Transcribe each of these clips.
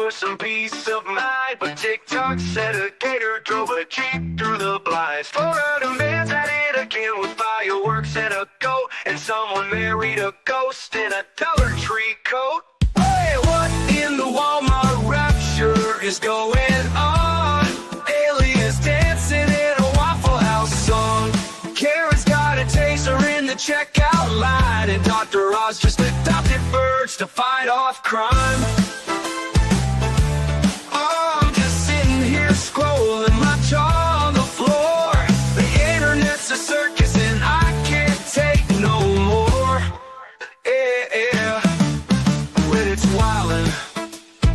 for some peace of mind. But TikTok said a gator drove a Jeep through the blinds. 400 man's at it again with fireworks and a goat. And someone married a ghost in a Dollar Tree coat. Hey, what in the Walmart rapture is going on? Aliens dancing in a Waffle House song. Karen's got a taser in the checkout line. And Dr. Oz just adopted birds to fight off crime. Oh, I'm just sitting here scrolling, my jaw on the floor. The internet's a circus and I can't take no more. Yeah, when it's wildin',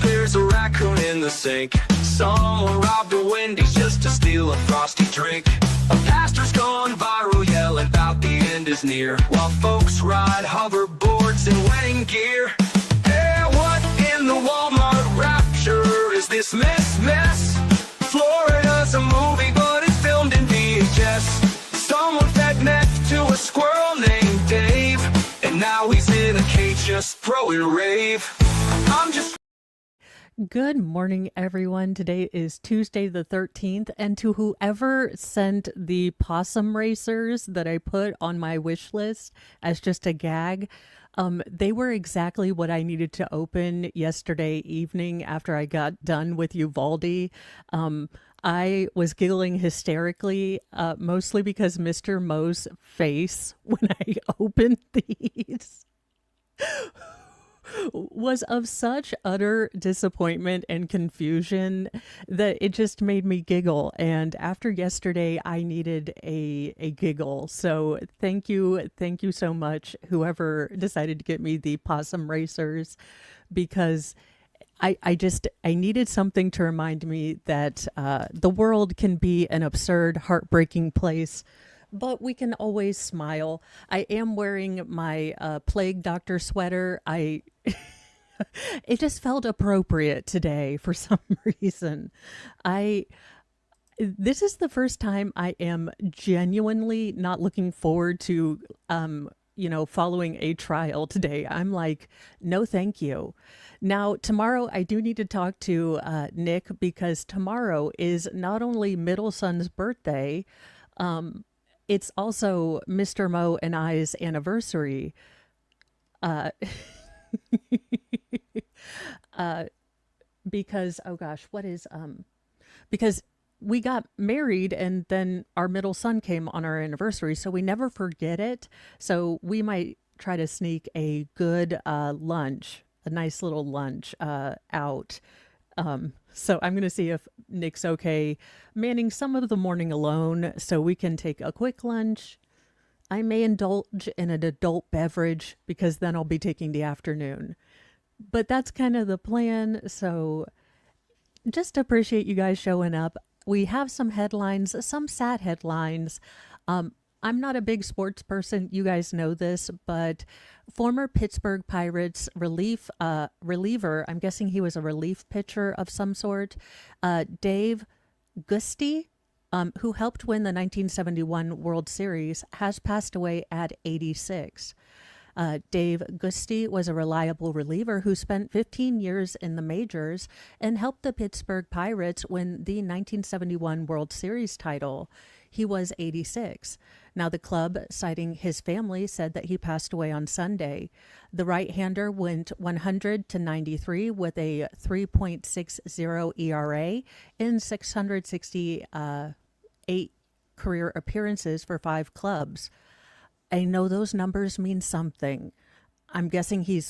there's a raccoon in the sink. Someone robbed a Wendy's just to steal a frosty drink. A pastor's gone viral yelling about the end is near, while folks ride hoverboards in wedding gear. Hey, what in the Walmart rapture is this mess? Florida's a movie, but it's filmed in VHS. Someone fed meth to a squirrel named Dave, and now he's in a cage just throwing rave. I'm just... Good morning, everyone. Today is Tuesday the 13th, and to whoever sent the possum racers that I put on my wish list as just a gag, they were exactly what I needed to open yesterday evening after I got done with Uvalde. I was giggling hysterically, mostly because Mr. Mo's face when I opened these was of such utter disappointment and confusion that it just made me giggle. And after yesterday, I needed a giggle. So thank you so much, whoever decided to get me the possum racers, because I needed something to remind me that the world can be an absurd, heartbreaking place, but we can always smile. I am wearing my plague doctor sweater. It just felt appropriate today for some reason. This is the first time I am genuinely not looking forward to, following a trial today. I'm like, no, thank you. Now, tomorrow I do need to talk to Nick, because tomorrow is not only middle son's birthday, it's also Mr. Mo and I's anniversary. Because, oh gosh, because we got married and then our middle son came on our anniversary, so we never forget it. So we might try to sneak a good lunch, a nice little lunch out. So I'm going to see if Nick's okay manning some of the morning alone so we can take a quick lunch. I may indulge in an adult beverage because then I'll be taking the afternoon. But that's kind of the plan. So just appreciate you guys showing up. We have some headlines, some sad headlines. I'm not a big sports person. You guys know this, but former Pittsburgh Pirates reliever, I'm guessing he was a relief pitcher of some sort, Dave Gusty, who helped win the 1971 World Series, has passed away at 86. Dave Gusty was a reliable reliever who spent 15 years in the majors and helped the Pittsburgh Pirates win the 1971 World Series title. He was 86. Now, the club, citing his family, said that he passed away on Sunday. The right-hander went 100 to 93 with a 3.60 ERA in 668 career appearances for 5 clubs. I know those numbers mean something. I'm guessing he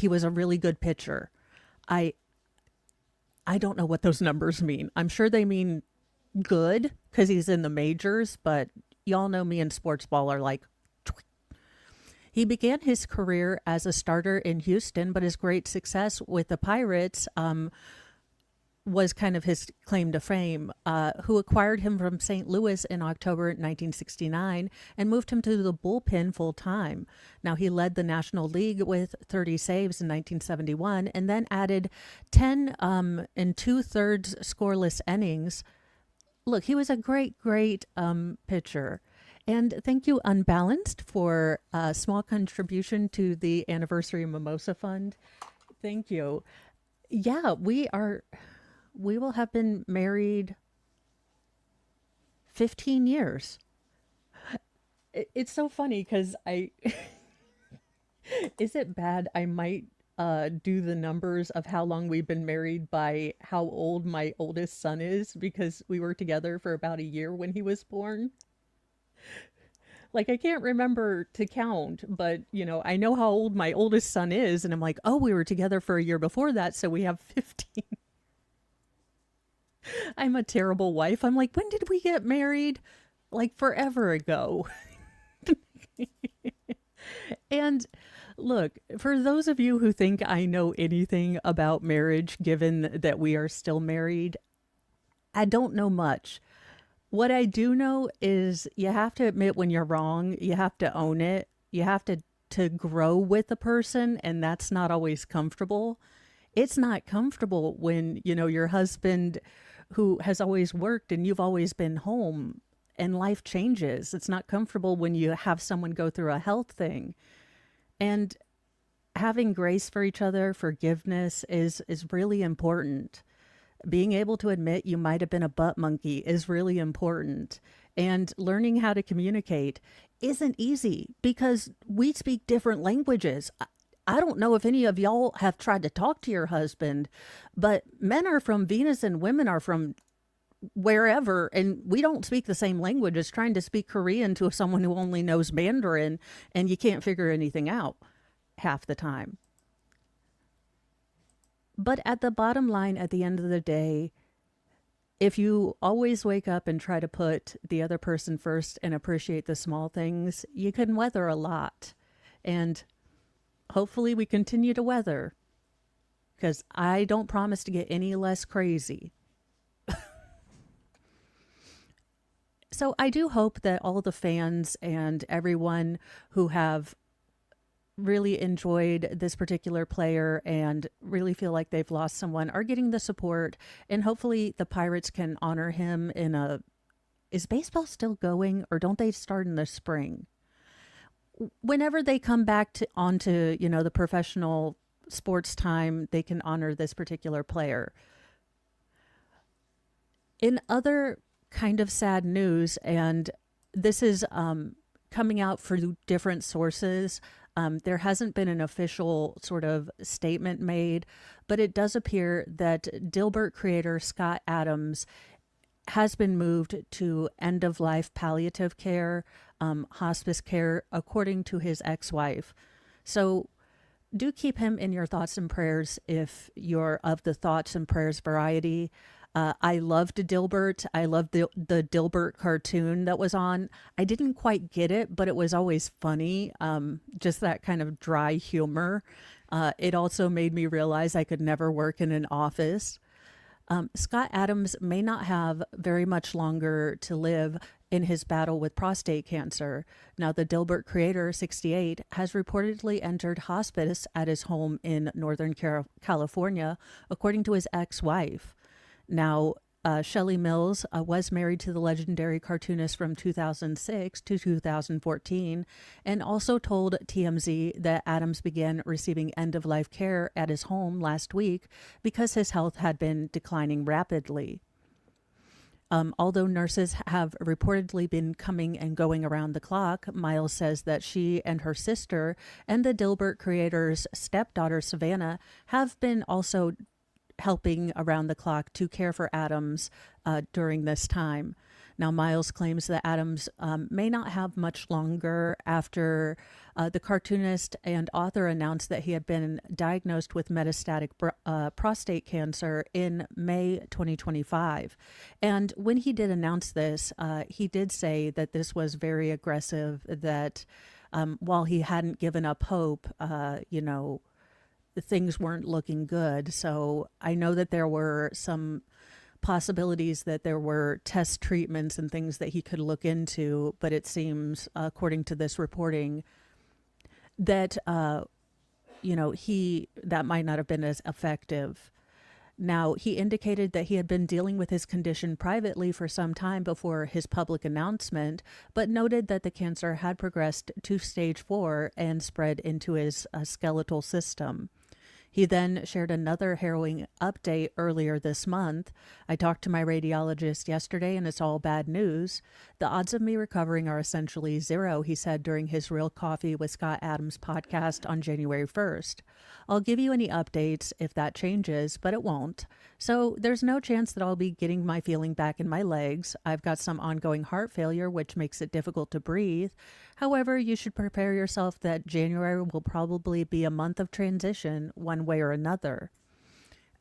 was a really good pitcher. I don't know what those numbers mean. I'm sure they mean good because he's in the majors, but y'all know me and sports ball are like, tweet. He began his career as a starter in Houston, but his great success with the Pirates was kind of his claim to fame, who acquired him from St. Louis in October 1969 and moved him to the bullpen full time. Now, he led the National League with 30 saves in 1971 and then added 10 and 2/3 scoreless innings. Look, he was a great pitcher. And thank you, Unbalanced, for a small contribution to the Anniversary Mimosa Fund. Thank you. Yeah, we will have been married 15 years. It's so funny because is it bad? I might do the numbers of how long we've been married by how old my oldest son is because we were together for about a year when he was born. Like, I can't remember to count, but I know how old my oldest son is, and I'm like, oh, we were together for a year before that, so we have 15. I'm a terrible wife. I'm like, when did we get married? Like forever ago. And look, for those of you who think I know anything about marriage, given that we are still married, I don't know much. What I do know is you have to admit when you're wrong, you have to own it. You have to grow with a person, and that's not always comfortable. It's not comfortable when, your husband who has always worked and you've always been home and life changes. It's not comfortable when you have someone go through a health thing. And having grace for each other, forgiveness is really important. Being able to admit you might have been a butt monkey is really important. And learning how to communicate isn't easy because we speak different languages. I don't know if any of y'all have tried to talk to your husband, but men are from Venus and women are from wherever, and we don't speak the same language as trying to speak Korean to someone who only knows Mandarin, and you can't figure anything out half the time. But at the bottom line, at the end of the day, if you always wake up and try to put the other person first and appreciate the small things, you can weather a lot. And hopefully we continue to weather because I don't promise to get any less crazy. So I do hope that all the fans and everyone who have really enjoyed this particular player and really feel like they've lost someone are getting the support, and hopefully the Pirates can honor him in a is baseball still going, or don't they start in the spring? Whenever they come back to onto, the professional sports time, they can honor this particular player. In other kind of sad news, and this is coming out through different sources. There hasn't been an official sort of statement made, but it does appear that Dilbert creator Scott Adams has been moved to end of life palliative care, hospice care, according to his ex wife. So do keep him in your thoughts and prayers if you're of the thoughts and prayers variety. I loved Dilbert. I loved the Dilbert cartoon that was on. I didn't quite get it, but it was always funny. Just that kind of dry humor. It also made me realize I could never work in an office. Scott Adams may not have very much longer to live in his battle with prostate cancer. Now, the Dilbert creator, 68, has reportedly entered hospice at his home in Northern California, according to his ex-wife. Now, Shelley Mills was married to the legendary cartoonist from 2006 to 2014 and also told TMZ that Adams began receiving end-of-life care at his home last week because his health had been declining rapidly. Although nurses have reportedly been coming and going around the clock, Miles says that she and her sister and the Dilbert creator's stepdaughter, Savannah, have been also helping around the clock to care for Adams during this time. Now, Miles claims that Adams may not have much longer after the cartoonist and author announced that he had been diagnosed with metastatic prostate cancer in May 2025. And when he did announce this, he did say that this was very aggressive, that while he hadn't given up hope, things weren't looking good. So I know that there were some possibilities that there were test treatments and things that he could look into, but it seems, according to this reporting, that that might not have been as effective. Now, he indicated that he had been dealing with his condition privately for some time before his public announcement, but noted that the cancer had progressed to stage 4 and spread into his skeletal system. He then shared another harrowing update earlier this month. I talked to my radiologist yesterday and it's all bad news. The odds of me recovering are essentially zero, he said during his Real Coffee with Scott Adams podcast on January 1st. I'll give you any updates if that changes, but it won't. So there's no chance that I'll be getting my feeling back in my legs. I've got some ongoing heart failure, which makes it difficult to breathe. However, you should prepare yourself that January will probably be a month of transition one way or another.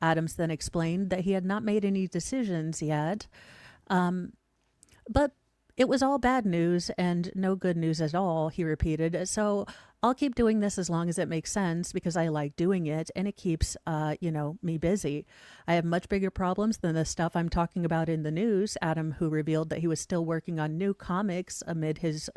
Adams then explained that he had not made any decisions yet, but it was all bad news and no good news at all, he repeated. So I'll keep doing this as long as it makes sense because I like doing it and it keeps, me busy. I have much bigger problems than the stuff I'm talking about in the news, Adam, who revealed that he was still working on new comics amid his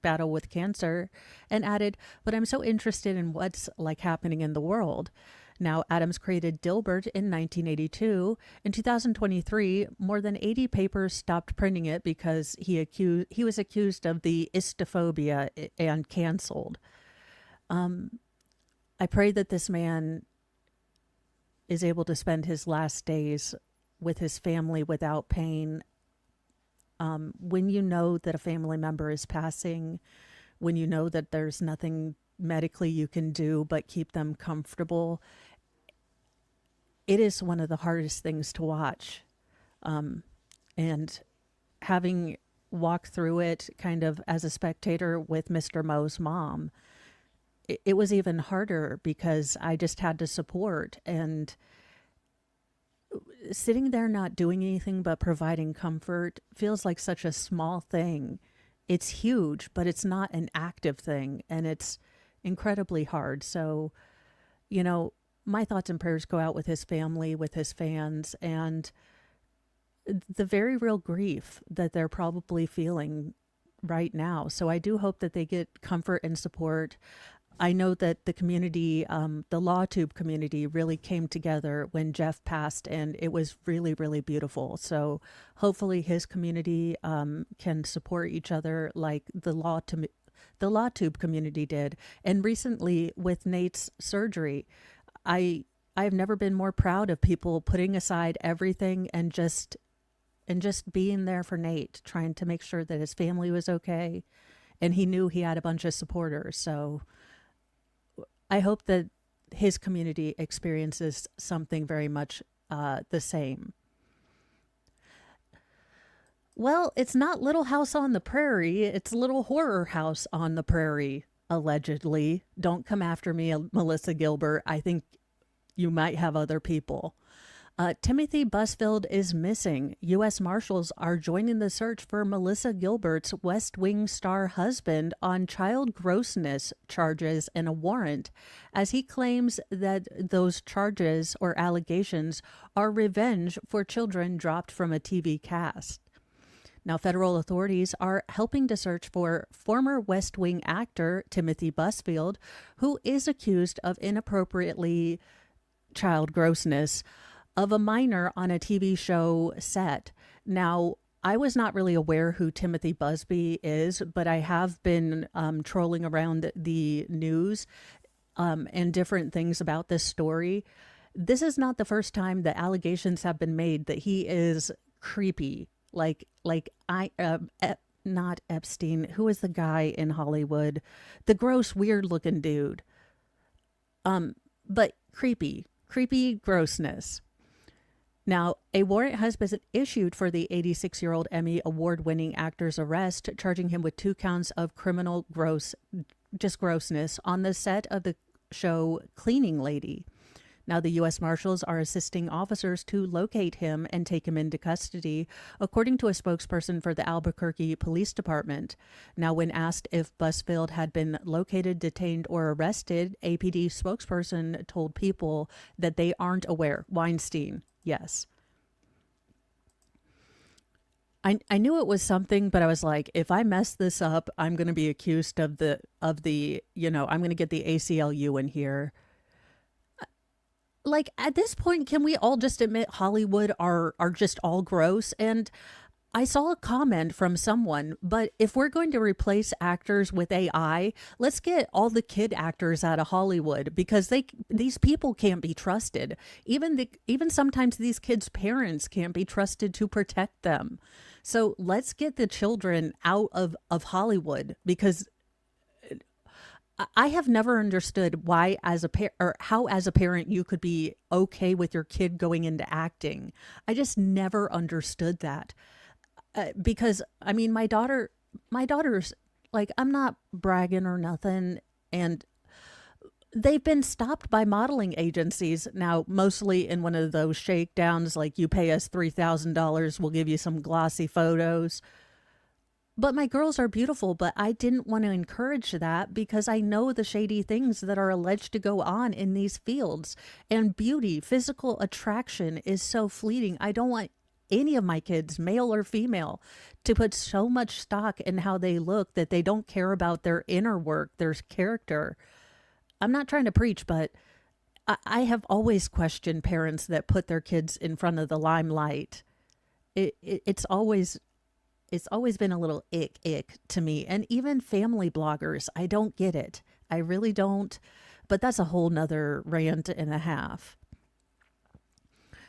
battle with cancer, and added, but I'm so interested in what's like happening in the world. Now, Adams created Dilbert in 1982. In 2023, more than 80 papers stopped printing it because he was accused of the istophobia and canceled. I pray that this man is able to spend his last days with his family without pain. When you know that a family member is passing, when you know that there's nothing medically you can do but keep them comfortable, it is one of the hardest things to watch. And having walked through it kind of as a spectator with Mr. Mo's mom, it was even harder because I just had to support, and sitting there not doing anything but providing comfort feels like such a small thing. It's huge, but it's not an active thing, and it's incredibly hard. So, my thoughts and prayers go out with his family, with his fans, and the very real grief that they're probably feeling right now. So I do hope that they get comfort and support. I know that the community, the LawTube community, really came together when Jeff passed, and it was really, really beautiful. So hopefully his community can support each other like the LawTube community did. And recently with Nate's surgery, I've never been more proud of people putting aside everything and just being there for Nate, trying to make sure that his family was okay, and he knew he had a bunch of supporters. So I hope that his community experiences something very much the same. Well, it's not Little House on the Prairie, it's Little Horror House on the Prairie. Allegedly. Don't come after me, Melissa Gilbert. I think you might have other people. Timothy Busfield is missing. U.S. Marshals are joining the search for Melissa Gilbert's West Wing star husband on child grossness charges and a warrant, as he claims that those charges or allegations are revenge for children dropped from a TV cast. Now, federal authorities are helping to search for former West Wing actor Timothy Busfield, who is accused of inappropriately child grossness of a minor on a TV show set. Now, I was not really aware who Timothy Busby is, but I have been trolling around the news and different things about this story. This is not the first time that allegations have been made that he is creepy. Not Epstein. Who is the guy in Hollywood? The gross, weird looking dude. But creepy grossness. Now, a warrant has been issued for the 86-year-old Emmy award-winning actor's arrest, charging him with 2 counts of criminal grossness on the set of the show Cleaning Lady. Now, the U.S. Marshals are assisting officers to locate him and take him into custody, according to a spokesperson for the Albuquerque Police Department. Now, when asked if Busfield had been located, detained, or arrested, APD spokesperson told People that they aren't aware. Weinstein, yes. I knew it was something, but I was like, if I mess this up, I'm going to be accused of the I'm going to get the ACLU in here. Like, at this point, can we all just admit Hollywood are just all gross? And I saw a comment from someone, but if we're going to replace actors with AI, let's get all the kid actors out of Hollywood because these people can't be trusted. Even sometimes these kids' parents can't be trusted to protect them. So let's get the children out of Hollywood because I have never understood why as a or how as a parent you could be okay with your kid going into acting. I just never understood that. Because I mean, my daughter's like, I'm not bragging or nothing, and they've been stopped by modeling agencies now, mostly in one of those shakedowns, like you pay us $3,000, we'll give you some glossy photos. But my girls are beautiful, but I didn't want to encourage that because I know the shady things that are alleged to go on in these fields. And beauty, physical attraction is so fleeting. I don't want any of my kids, male or female, to put so much stock in how they look that they don't care about their inner work, their character. I'm not trying to preach, but I have always questioned parents that put their kids in front of the limelight. It's always been a little ick to me. And even family bloggers, I don't get it. I really don't. But that's a whole nother rant and a half.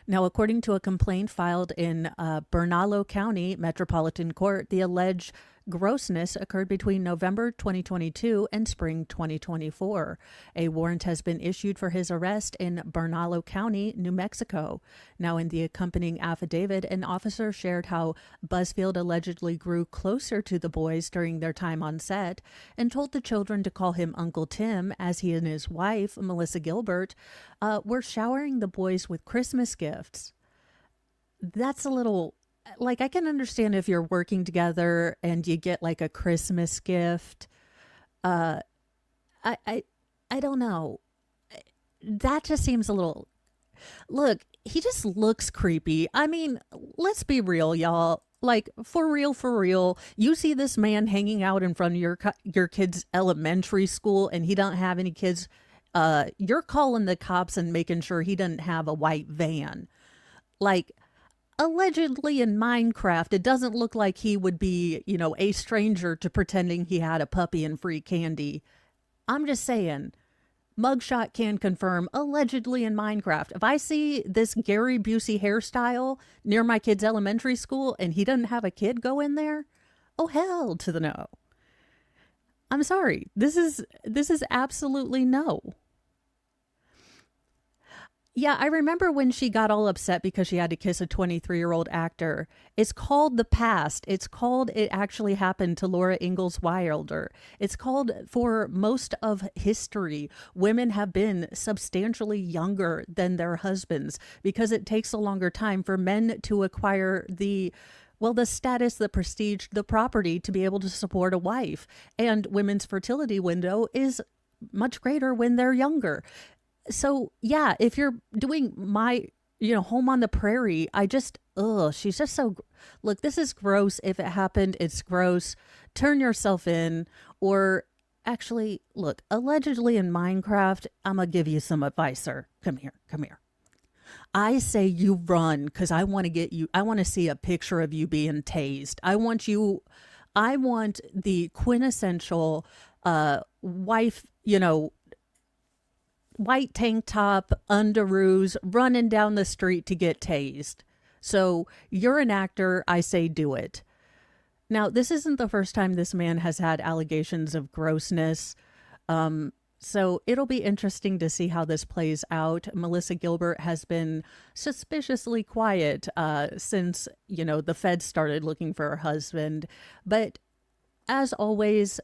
Now, according to a complaint filed in Bernalillo County Metropolitan Court, the alleged grossness occurred between November 2022 and spring 2024. A warrant has been issued for his arrest in Bernalillo County, New Mexico. Now, in the accompanying affidavit, an officer shared how Busfield allegedly grew closer to the boys during their time on set and told the children to call him Uncle Tim as he and his wife, Melissa Gilbert, were showering the boys with Christmas gifts. That's a little, like, I can understand if you're working together and you get like a Christmas gift. Uh, I don't know. That just seems a little, look, he just looks creepy. I mean, let's be real, y'all. Like, for real, you see this man hanging out in front of your kid's elementary school and he don't have any kids. You're calling the cops and making sure he doesn't have a white van. Like, allegedly in Minecraft, it doesn't look like he would be, a stranger to pretending he had a puppy and free candy. I'm just saying, mugshot can confirm allegedly in Minecraft. If I see this Gary Busey hairstyle near my kid's elementary school and he doesn't have a kid go in there, oh hell to the no. I'm sorry. This is absolutely no. Yeah, I remember when she got all upset because she had to kiss a 23-year-old actor. It's called the past. It's called it actually happened to Laura Ingalls Wilder. It's called for most of history, women have been substantially younger than their husbands because it takes a longer time for men to acquire the status, the prestige, the property to be able to support a wife. And women's fertility window is much greater when they're younger. So yeah, if you're doing my, home on the prairie, she's just so, look, this is gross. If it happened, it's gross. Turn yourself in, or actually, look, allegedly in Minecraft, I'm going to give you some advice, sir. Come here. I say you run because I want to see a picture of you being tased. I want the quintessential wife, white tank top, underoos, running down the street to get tased. So you're an actor. I say do it. Now, this isn't the first time this man has had allegations of grossness. So it'll be interesting to see how this plays out. Melissa Gilbert has been suspiciously quiet since, the feds started looking for her husband. But as always,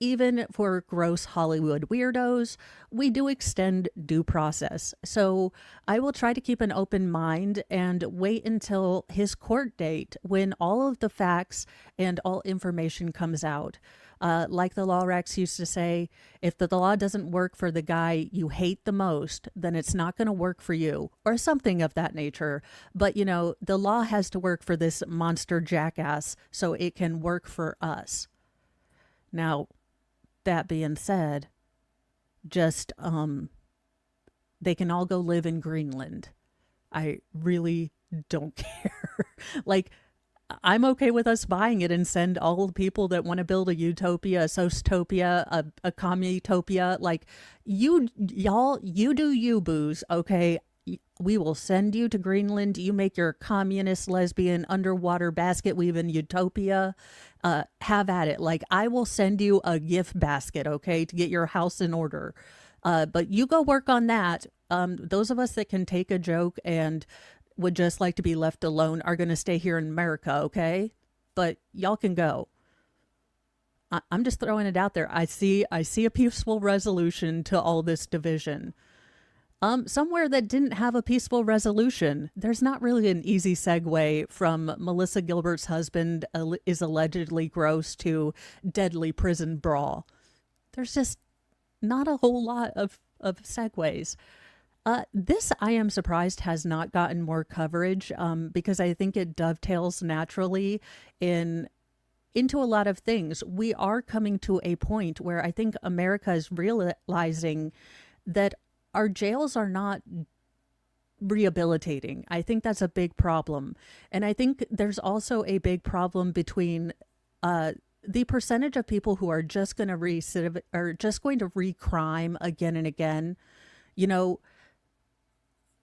even for gross Hollywood weirdos, we do extend due process. So I will try to keep an open mind and wait until his court date when all of the facts and all information comes out. Like the Law Rex used to say, if the law doesn't work for the guy you hate the most, then it's not going to work for you, or something of that nature. But, the law has to work for this monster jackass so it can work for us. Now, that being said, just, they can all go live in Greenland. I really don't care. Like, I'm okay with us buying it and send all the people that want to build a utopia, a socitopia, a commutopia. Like, y'all, you do you, booze, okay? We will send you to Greenland. You make your communist, lesbian, underwater basket weaving utopia. Have at it. Like, I will send you a gift basket, okay, to get your house in order. But you go work on that. Those of us that can take a joke and would just like to be left alone are going to stay here in America, okay? But y'all can go. I'm just throwing it out there. I see a peaceful resolution to all this division. Somewhere that didn't have a peaceful resolution. There's not really an easy segue from Melissa Gilbert's husband is allegedly gross to deadly prison brawl. There's just not a whole lot of segues. This, I am surprised, has not gotten more coverage because I think it dovetails naturally into a lot of things. We are coming to a point where I think America is realizing that our jails are not rehabilitating. I think that's a big problem. And I think there's also a big problem between the percentage of people who are just going to recrime again and again. You know,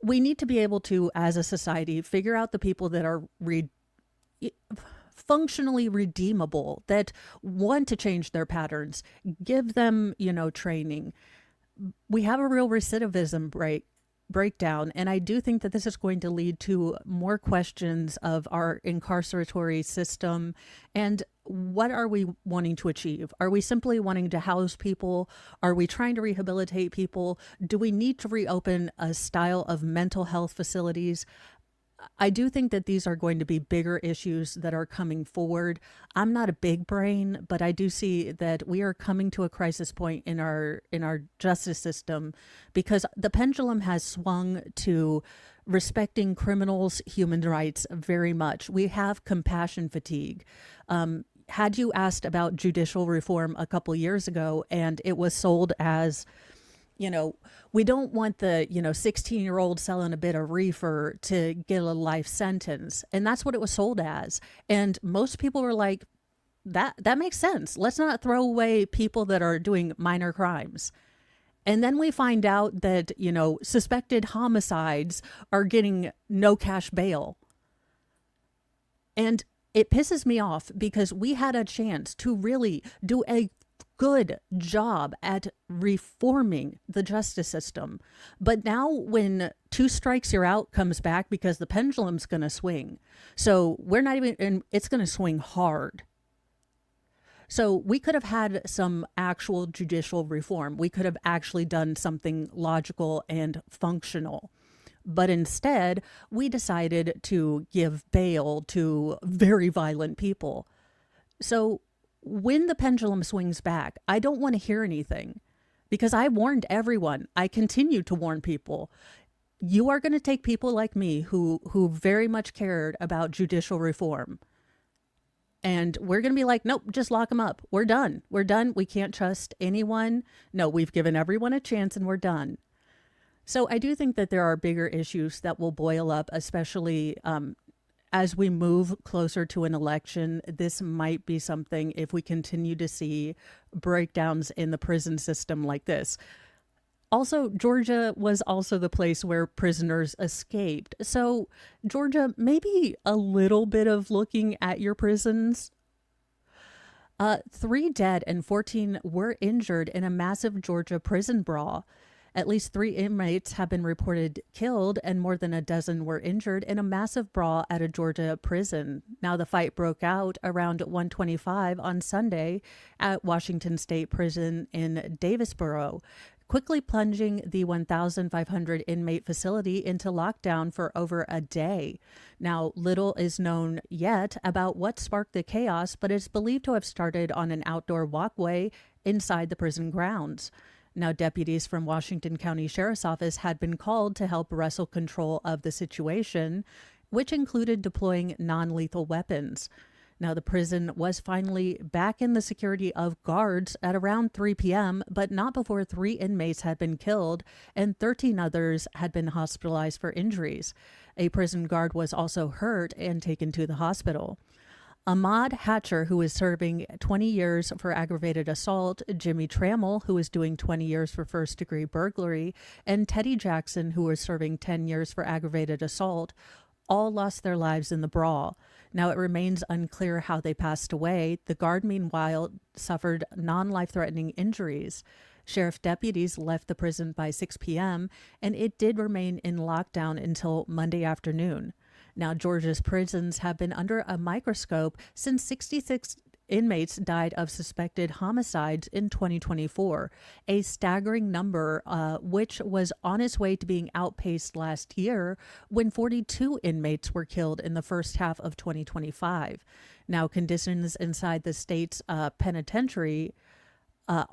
we need to be able to, as a society, figure out the people that are functionally redeemable, that want to change their patterns, give them, training. We have a real recidivism breakdown, and I do think that this is going to lead to more questions of our incarceratory system and what are we wanting to achieve? Are we simply wanting to house people? Are we trying to rehabilitate people? Do we need to reopen a style of mental health facilities? I do think that these are going to be bigger issues that are coming forward. I'm not a big brain, but I do see that we are coming to a crisis point in our justice system because the pendulum has swung to respecting criminals' human rights very much. We have compassion fatigue. Had you asked about judicial reform a couple years ago and it was sold as, we don't want the, 16-year-old selling a bit of reefer to get a life sentence. And that's what it was sold as. And most people were like, that makes sense. Let's not throw away people that are doing minor crimes. And then we find out that, suspected homicides are getting no cash bail. And it pisses me off because we had a chance to really do a good job at reforming the justice system. But now when 2 strikes you're out comes back because the pendulum's going to swing. So we're not even, and it's going to swing hard. So we could have had some actual judicial reform. We could have actually done something logical and functional. But instead, we decided to give bail to very violent people. So when the pendulum swings back, I don't want to hear anything because I warned everyone. I continue to warn people. You are going to take people like me who very much cared about judicial reform. And we're going to be like, nope, just lock them up. We're done. We're done. We can't trust anyone. No, we've given everyone a chance and we're done. So I do think that there are bigger issues that will boil up, especially as we move closer to an election. This might be something if we continue to see breakdowns in the prison system like this. Also, Georgia was also the place where prisoners escaped. So, Georgia, maybe a little bit of looking at your prisons. 3 dead and 14 were injured in a massive Georgia prison brawl. At least 3 inmates have been reported killed and more than a dozen were injured in a massive brawl at a Georgia prison. Now, the fight broke out around 1:25 on Sunday at Washington State Prison in Davisboro, quickly plunging the 1,500 inmate facility into lockdown for over a day. Now, little is known yet about what sparked the chaos, but it's believed to have started on an outdoor walkway inside the prison grounds. Now, deputies from Washington County Sheriff's Office had been called to help wrestle control of the situation, which included deploying non-lethal weapons. Now, the prison was finally back in the security of guards at around 3 p.m., but not before 3 inmates had been killed and 13 others had been hospitalized for injuries. A prison guard was also hurt and taken to the hospital. Ahmad Hatcher, who is serving 20 years for aggravated assault, Jimmy Trammell, who is doing 20 years for first-degree burglary, and Teddy Jackson, who is serving 10 years for aggravated assault, all lost their lives in the brawl. Now, it remains unclear how they passed away. The guard, meanwhile, suffered non-life-threatening injuries. Sheriff deputies left the prison by 6 p.m., and it did remain in lockdown until Monday afternoon. Now, Georgia's prisons have been under a microscope since 66 inmates died of suspected homicides in 2024, a staggering number which was on its way to being outpaced last year when 42 inmates were killed in the first half of 2025. Now, conditions inside the state's penitentiary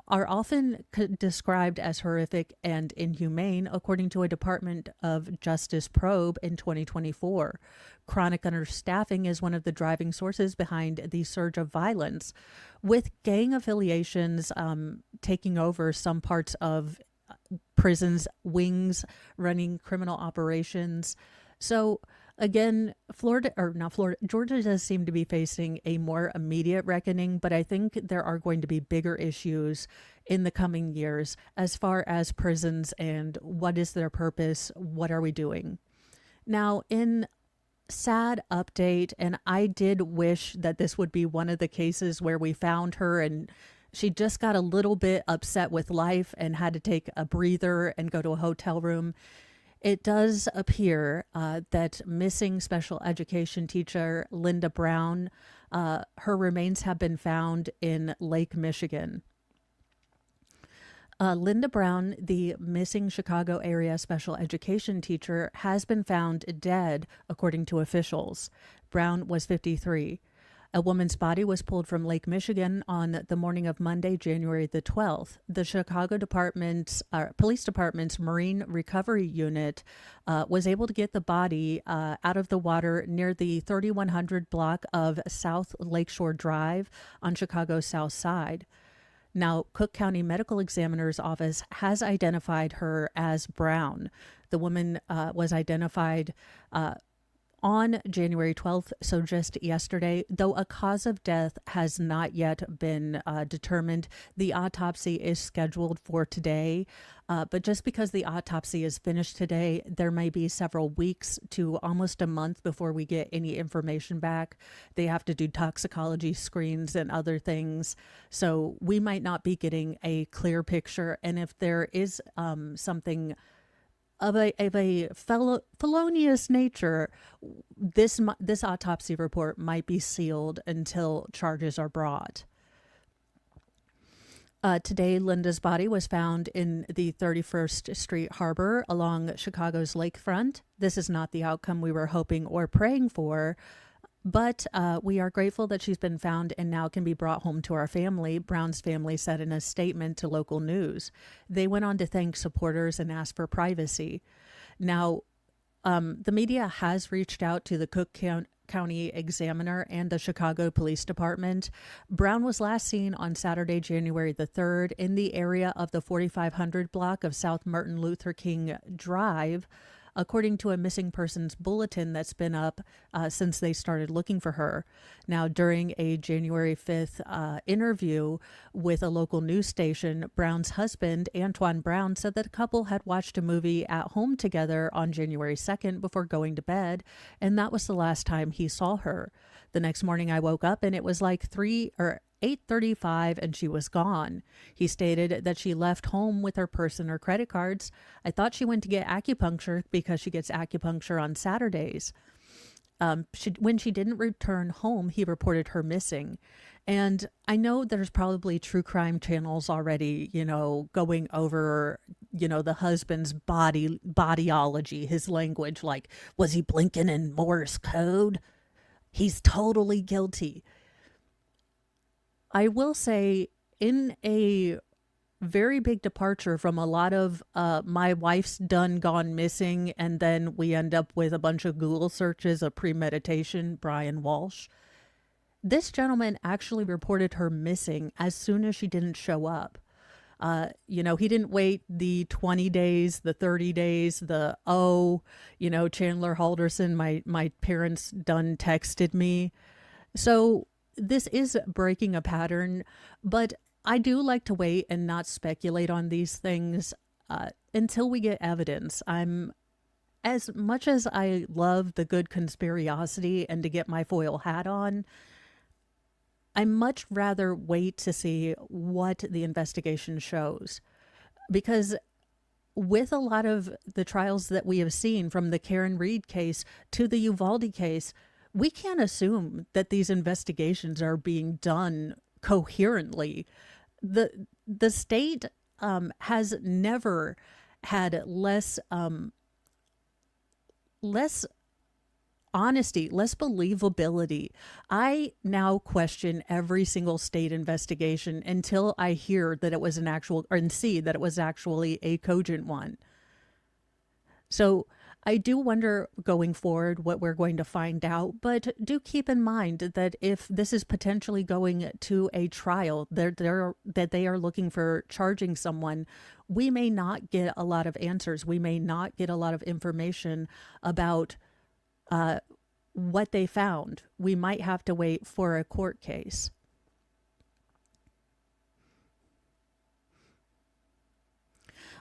are often described as horrific and inhumane, according to a Department of Justice probe in 2024. Chronic understaffing is one of the driving sources behind the surge of violence, with gang affiliations taking over some parts of prisons' wings, running criminal operations. So, again, Georgia does seem to be facing a more immediate reckoning, but I think there are going to be bigger issues in the coming years as far as prisons and what is their purpose, what are we doing. Now, in sad update, and I did wish that this would be one of the cases where we found her and she just got a little bit upset with life and had to take a breather and go to a hotel room. It does appear that missing special education teacher Linda Brown, her remains have been found in Lake Michigan. Linda Brown, the missing Chicago area special education teacher, has been found dead, according to officials. Brown was 53. A woman's body was pulled from Lake Michigan on the morning of Monday, January the 12th. The Chicago Police Department's Marine Recovery Unit was able to get the body out of the water near the 3100 block of South Lakeshore Drive on Chicago's south side. Now, Cook County Medical Examiner's Office has identified her as Brown. The woman was identified on January 12th, so just yesterday, though a cause of death has not yet been determined. The autopsy is scheduled for today, but just because the autopsy is finished today, there may be several weeks to almost a month before we get any information back. They have to do toxicology screens and other things, so we might not be getting a clear picture, and if there is something of a felonious nature, this autopsy report might be sealed until charges are brought. Today, Linda's body was found in the 31st Street Harbor along Chicago's lakefront. This is not the outcome we were hoping or praying for, but we are grateful that she's been found and now can be brought home to our family, Brown's family said in a statement to local news. They went on to thank supporters and ask for privacy. Now, the media has reached out to the Cook County Examiner and the Chicago Police Department. Brown was last seen on Saturday, January the 3rd, in the area of the 4500 block of South Martin Luther King Drive, according to a missing persons bulletin that's been up since they started looking for her. Now, during a January 5th interview with a local news station, Brown's husband, Antoine Brown, said that the couple had watched a movie at home together on January 2nd before going to bed, and that was the last time he saw her. The next morning I woke up and it was like 8:35 and she was gone. He stated that she left home with her purse and her credit cards. I thought she went to get acupuncture because she gets acupuncture on Saturdays. When she didn't return home, he reported her missing. And I know there's probably true crime channels already, going over, the husband's bodyology, his language, like, was he blinking in Morse code? He's totally guilty. I will say, in a very big departure from a lot of my wife's done gone missing, and then we end up with a bunch of Google searches of premeditation, Brian Walsh. This gentleman actually reported her missing as soon as she didn't show up. He didn't wait the 20 days, the 30 days, Chandler Halderson, my parents done texted me. So this is breaking a pattern, but I do like to wait and not speculate on these things until we get evidence. As much as I love the good conspiracy and to get my foil hat on, I much rather wait to see what the investigation shows. Because with a lot of the trials that we have seen, from the Karen Reed case to the Uvalde case, we can't assume that these investigations are being done coherently. The state has never had less honesty, less believability. I now question every single state investigation until I hear that it was and see that it was actually a cogent one. So I do wonder going forward what we're going to find out, but do keep in mind that if this is potentially going to a trial, that they are looking for charging someone, we may not get a lot of answers. We may not get a lot of information about what they found. We might have to wait for a court case.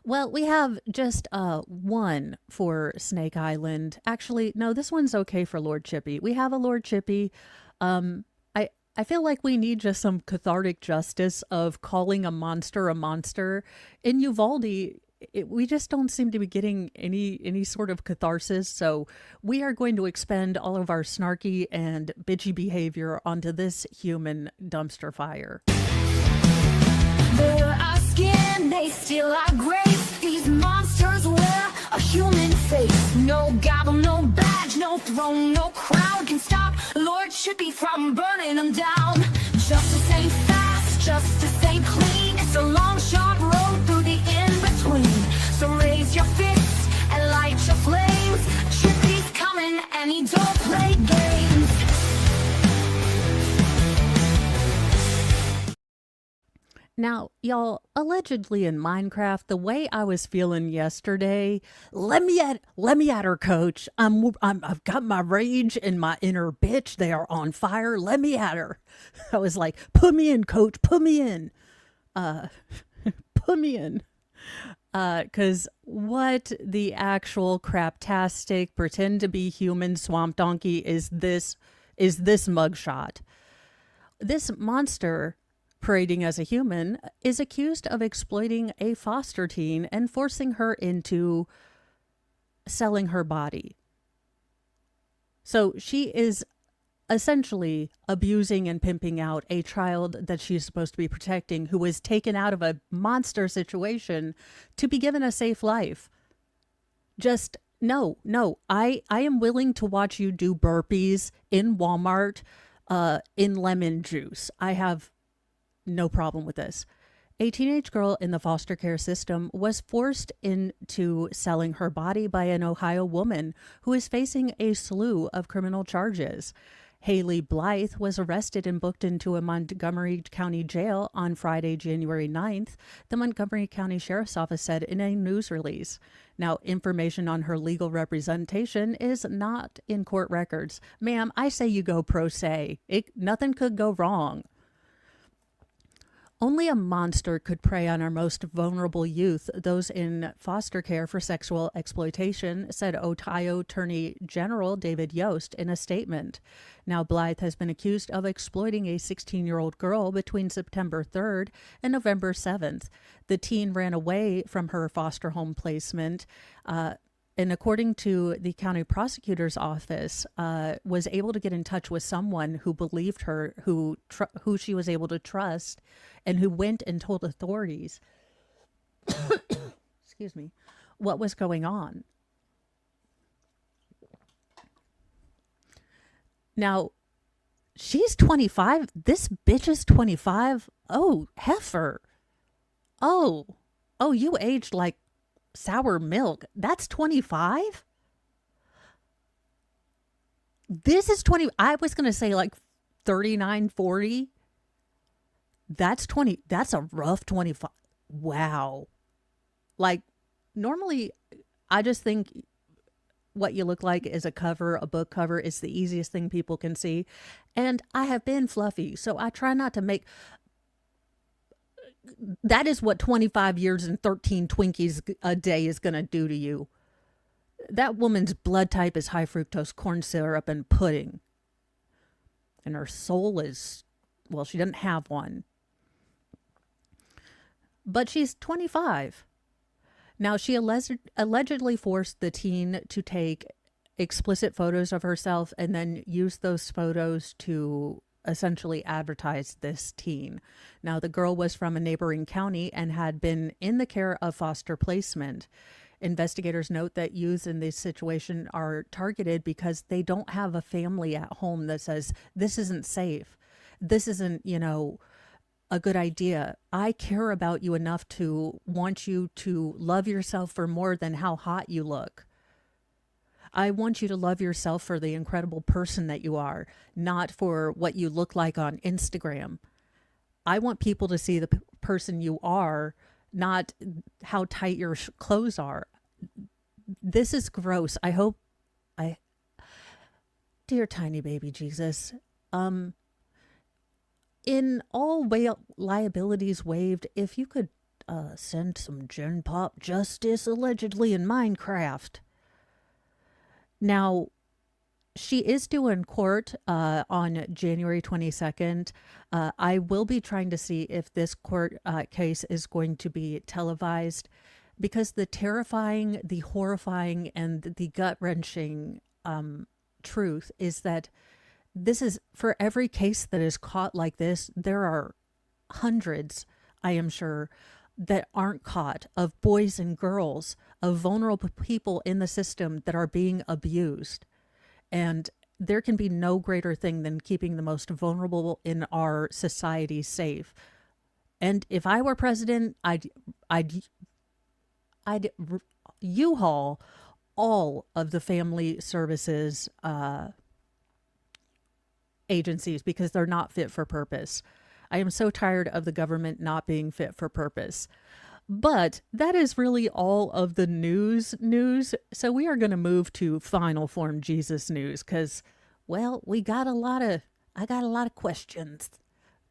Well, we have just one for Snake Island. Actually, no, this one's okay for Lord Chippy. We have a Lord Chippy. I feel like we need just some cathartic justice of calling a monster a monster. In Uvalde, we just don't seem to be getting any sort of catharsis. So we are going to expend all of our snarky and bitchy behavior onto this human dumpster fire. They're our skin, they steal our grace. These monsters wear a human face. No gavel, no badge, no throne, no crown can stop Lord Chippy from burning them down. Justice ain't fast, justice ain't clean. It's a long, sharp road through the in-between. So raise your fists and light your flames. Chippy's coming and he don't play games. Now, y'all, allegedly in Minecraft, the way I was feeling yesterday, let me at her, coach. I've got my rage and my inner bitch. They are on fire. Let me at her. I was like, put me in, coach. Put me in. Put me in. Because what the actual craptastic pretend to be human swamp donkey is this mugshot. This monster, parading as a human, is accused of exploiting a foster teen and forcing her into selling her body. So she is essentially abusing and pimping out a child that she's supposed to be protecting, who was taken out of a monster situation to be given a safe life. Just no, I am willing to watch you do burpees in Walmart in lemon juice. I have no problem with this. A teenage girl in the foster care system was forced into selling her body by an Ohio woman who is facing a slew of criminal charges. Haley Blythe was arrested and booked into a Montgomery County jail on Friday, January 9th, the Montgomery County Sheriff's Office said in a news release. Now, information on her legal representation is not in court records. Ma'am, I say you go pro se. Nothing could go wrong. Only a monster could prey on our most vulnerable youth, those in foster care for sexual exploitation, said Ohio Attorney General David Yost in a statement. Now, Blythe has been accused of exploiting a 16-year-old girl between September 3rd and November 7th. The teen ran away from her foster home placement, and according to the county prosecutor's office, was able to get in touch with someone who believed her, who she was able to trust, and who went and told authorities, excuse me, what was going on. Now, she's 25. This bitch is 25. Oh, heifer. Oh, you aged like sour milk. That's 25? This is 20. I was going to say like 39, 40. That's a rough 25. Wow. Like, normally, I just think what you look like is a book cover is the easiest thing people can see. And I have been fluffy, so I try not to make... That is what 25 years and 13 Twinkies a day is going to do to you. That woman's blood type is high fructose corn syrup and pudding. And her soul is, well, she doesn't have one. But she's 25. Now, she allegedly forced the teen to take explicit photos of herself and then use those photos to essentially advertise this teen. Now, the girl was from a neighboring county and had been in the care of foster placement. Investigators note that youths in this situation are targeted because they don't have a family at home that says, this isn't safe. This isn't, a good idea. I care about you enough to want you to love yourself for more than how hot you look. I want you to love yourself for the incredible person that you are, not for what you look like on Instagram. I want people to see the person you are, not how tight your clothes are. This is gross. Dear tiny baby Jesus, in all liabilities waived, if you could send some Gen Pop justice allegedly in Minecraft. Now, she is due in court on January 22nd. I will be trying to see if this court case is going to be televised, because the terrifying, the horrifying, and the gut-wrenching truth is that this is, for every case that is caught like this, there are hundreds, I am sure, that aren't caught, of boys and girls, of vulnerable people in the system that are being abused. And there can be no greater thing than keeping the most vulnerable in our society safe. And if I were president, I'd U-Haul all of the family services agencies, because they're not fit for purpose. I am so tired of the government not being fit for purpose. But that is really all of the news. So we are going to move to final form Jesus news, because, well, I got a lot of questions.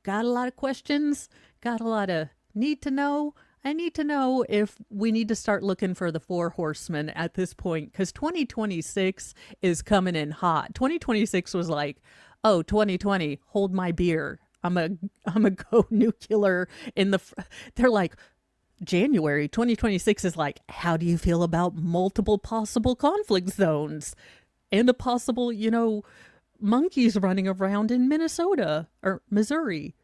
Got a lot of need to know. I need to know if we need to start looking for the 4 horsemen at this point, because 2026 is coming in hot. 2026 was like, oh, 2020, hold my beer. I'm a go nuclear in the... They're like, January 2026 is like, how do you feel about multiple possible conflict zones and a possible, monkeys running around in Minnesota or Missouri?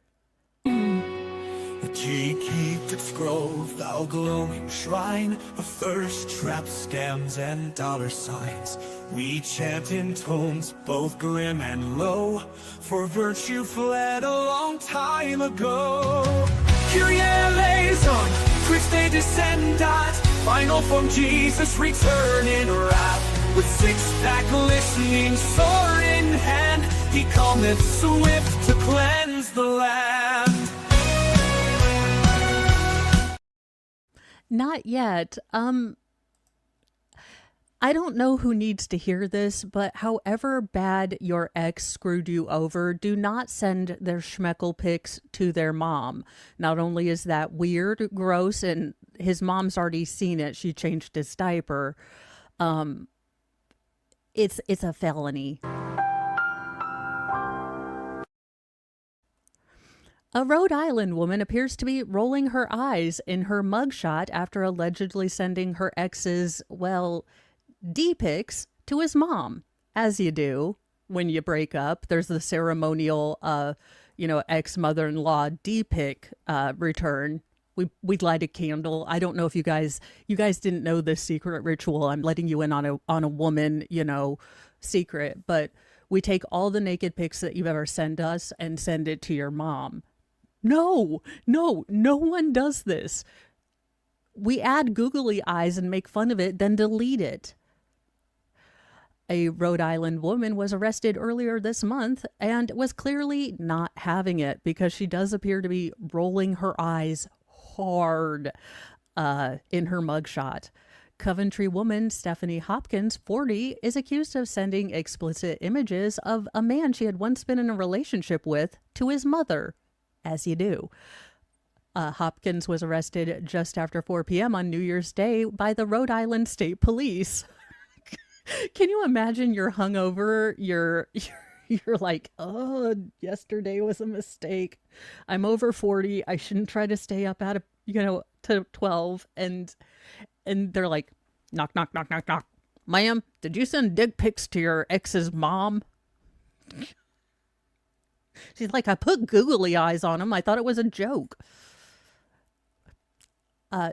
The key keep its grove, thou glowing shrine of thirst traps, scams, and dollar signs. We chant in tones both grim and low, for virtue fled a long time ago. Kyrie eleison, Christe descendat, final form Jesus return in wrath. With 6-pack listening, sword in hand, he cometh swift to cleanse the land. Not yet. I don't know who needs to hear this, but however bad your ex screwed you over, do not send their schmeckle pics to their mom. Not only is that weird, gross, and his mom's already seen it, she changed his diaper. It's a felony. A Rhode Island woman appears to be rolling her eyes in her mugshot after allegedly sending her ex's, D-pics to his mom. As you do when you break up. There's the ceremonial, ex-mother-in-law D-pic return. We'd light a candle. I don't know if you guys didn't know this secret ritual. I'm letting you in on a woman, secret. But we take all the naked pics that you've ever sent us and send it to your mom. No one does this. We add googly eyes and make fun of it, then delete it. A Rhode Island woman was arrested earlier this month and was clearly not having it because she does appear to be rolling her eyes hard in her mugshot. Coventry woman Stephanie Hopkins, 40, is accused of sending explicit images of a man she had once been in a relationship with to his mother, as you do. Hopkins was arrested just after 4 p.m. on New Year's Day by the Rhode Island State Police. Can you imagine you're hungover, you're like, oh, yesterday was a mistake. I'm over 40. I shouldn't try to stay up out of, to 12. And they're like, knock, knock, knock, knock, knock. Ma'am, did you send dick pics to your ex's mom? She's like, I put googly eyes on him. I thought it was a joke.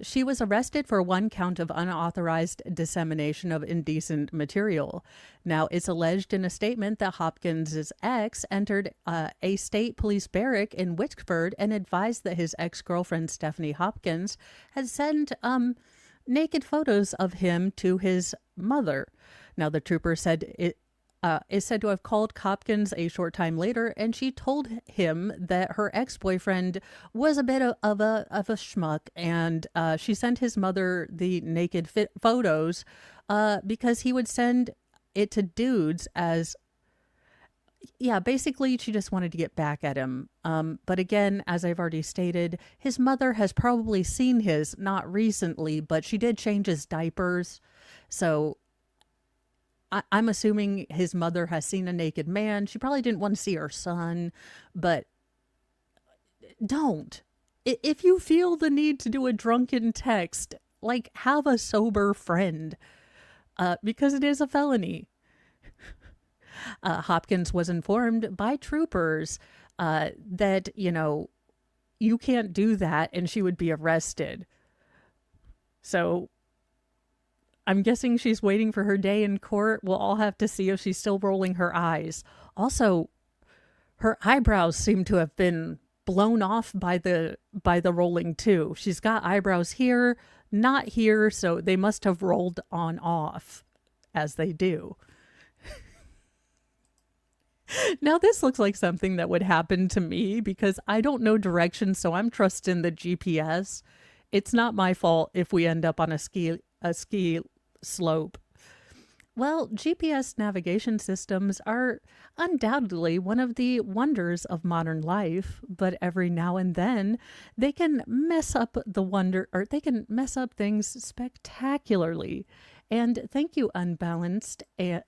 She was arrested for 1 count of unauthorized dissemination of indecent material. Now, it's alleged in a statement that Hopkins' ex entered a state police barrack in Wickford and advised that his ex-girlfriend, Stephanie Hopkins, had sent naked photos of him to his mother. Now, the trooper said it is said to have called Hopkins a short time later, and she told him that her ex-boyfriend was a bit of a schmuck, and she sent his mother the naked photos because he would send it to dudes as, yeah, basically she just wanted to get back at him. But again, as I've already stated, his mother has probably seen his, not recently, but she did change his diapers, so I'm assuming his mother has seen a naked man. She probably didn't want to see her son, but don't. If you feel the need to do a drunken text, like, have a sober friend, because it is a felony. Hopkins was informed by troopers that, you can't do that and she would be arrested. So I'm guessing she's waiting for her day in court. We'll all have to see if she's still rolling her eyes. Also, her eyebrows seem to have been blown off by the rolling too. She's got eyebrows here, not here, so they must have rolled on off, as they do. Now, this looks like something that would happen to me because I don't know directions, so I'm trusting the GPS. It's not my fault if we end up on a ski slope. Well, GPS navigation systems are undoubtedly one of the wonders of modern life, but every now and then they can mess up things spectacularly. And thank you, Unbalanced, and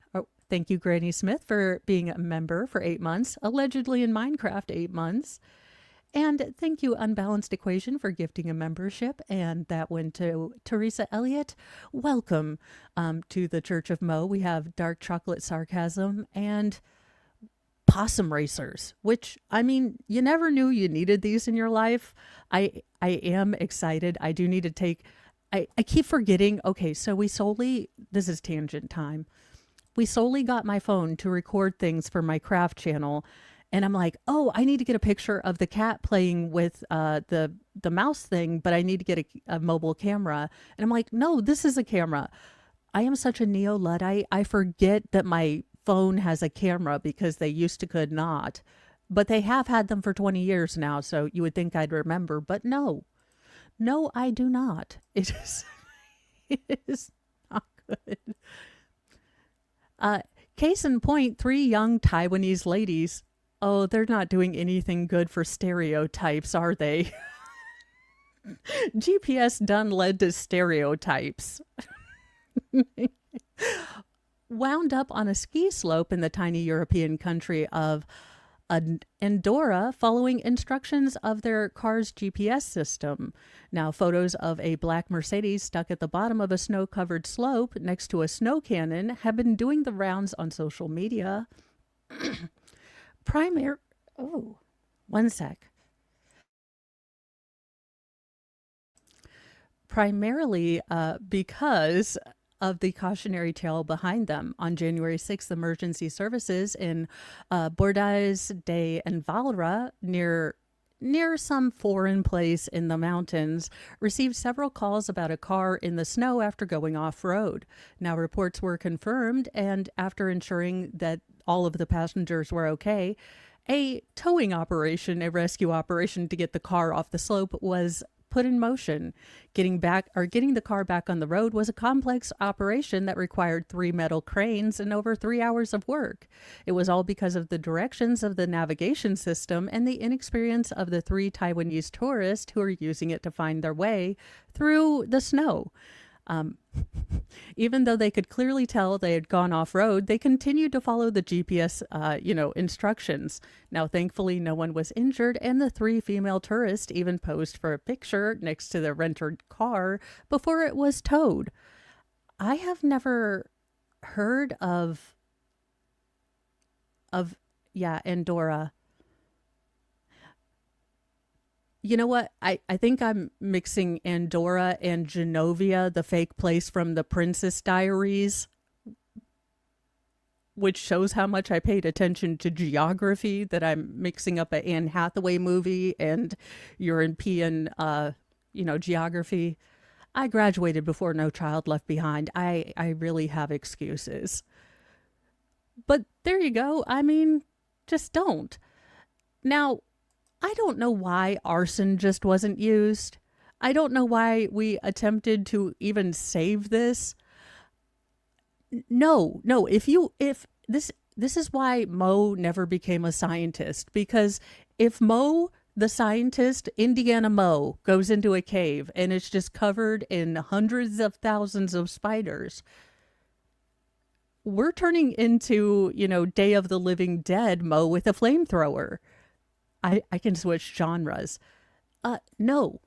thank you, Granny Smith, for being a member for 8 months, allegedly in Minecraft 8 months. And thank you, Unbalanced Equation, for gifting a membership. And that went to Teresa Elliott. Welcome to the Church of Mo. We have Dark Chocolate Sarcasm and Possum Racers, which, I mean, you never knew you needed these in your life. I am excited. I do need to take... I keep forgetting. Okay, so this is tangent time. We solely got my phone to record things for my craft channel. And I'm like, oh, I need to get a picture of the cat playing with the mouse thing, but I need to get a mobile camera. And I'm like, no, this is a camera. I am such a neo-Luddite. I forget that my phone has a camera because they used to could not. But they have had them for 20 years now, so you would think I'd remember. But no. No, I do not. It is not good. Case in point, 3 young Taiwanese ladies. Oh, they're not doing anything good for stereotypes, are they? GPS done led to stereotypes. Wound up on a ski slope in the tiny European country of Andorra following instructions of their car's GPS system. Now, photos of a black Mercedes stuck at the bottom of a snow-covered slope next to a snow cannon have been doing the rounds on social media. Primarily because of the cautionary tale behind them. On January 6th, emergency services in Bordes de Envalra near near some foreign place in the mountains, received several calls about a car in the snow after going off-road. Now, reports were confirmed, and after ensuring that all of the passengers were okay, a towing operation, a rescue operation to get the car off the slope, was put in motion. Getting the car back on the road was a complex operation that required 3 metal cranes and over 3 hours of work. It was all because of the directions of the navigation system and the inexperience of the 3 Taiwanese tourists who were using it to find their way through the snow. Even though they could clearly tell they had gone off-road, they continued to follow the GPS, instructions. Now, thankfully, no one was injured, and the 3 female tourists even posed for a picture next to the rented car before it was towed. I have never heard of Andorra. You know what? I think I'm mixing Andorra and Genovia, the fake place from the Princess Diaries, which shows how much I paid attention to geography, that I'm mixing up an Anne Hathaway movie and European, geography. I graduated before No Child Left Behind. I really have excuses. But there you go. I mean, just don't. Now, I don't know why arson just wasn't used. I don't know why we attempted to even save this. No, if this is why Mo never became a scientist, because if Mo, the scientist, Indiana Mo, goes into a cave and it's just covered in hundreds of thousands of spiders, we're turning into, Day of the Living Dead Mo with a flamethrower. I can switch genres. No.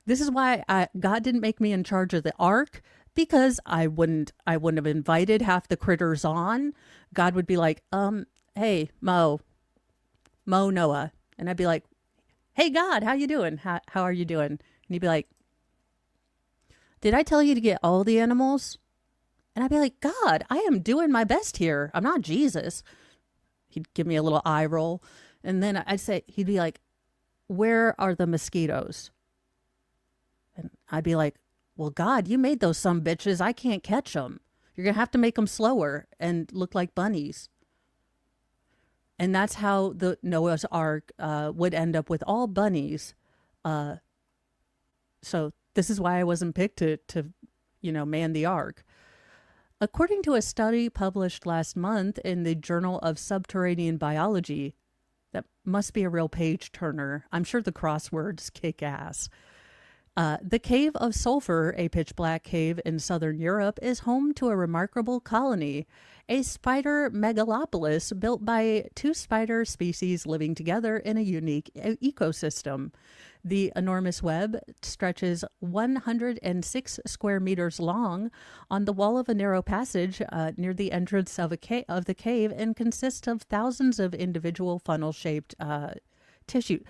This is why God didn't make me in charge of the ark, because I wouldn't have invited half the critters on. God would be like, hey, Mo Noah. And I'd be like, hey, God, how you doing? How are you doing? And he'd be like, did I tell you to get all the animals? And I'd be like, God, I am doing my best here. I'm not Jesus. He'd give me a little eye roll. And then he'd be like, where are the mosquitoes? And I'd be like, well, God, you made those some bitches. I can't catch them. You're going to have to make them slower and look like bunnies. And that's how the Noah's Ark would end up with all bunnies. So this is why I wasn't picked to man the ark. According to a study published last month in the Journal of Subterranean Biology, that must be a real page turner. I'm sure the crosswords kick ass. The Cave of Sulphur, a pitch black cave in southern Europe, is home to a remarkable colony, a spider megalopolis built by 2 spider species living together in a unique ecosystem. The enormous web stretches 106 square meters long on the wall of a narrow passage near the entrance of the cave, and consists of thousands of individual funnel-shaped tissue.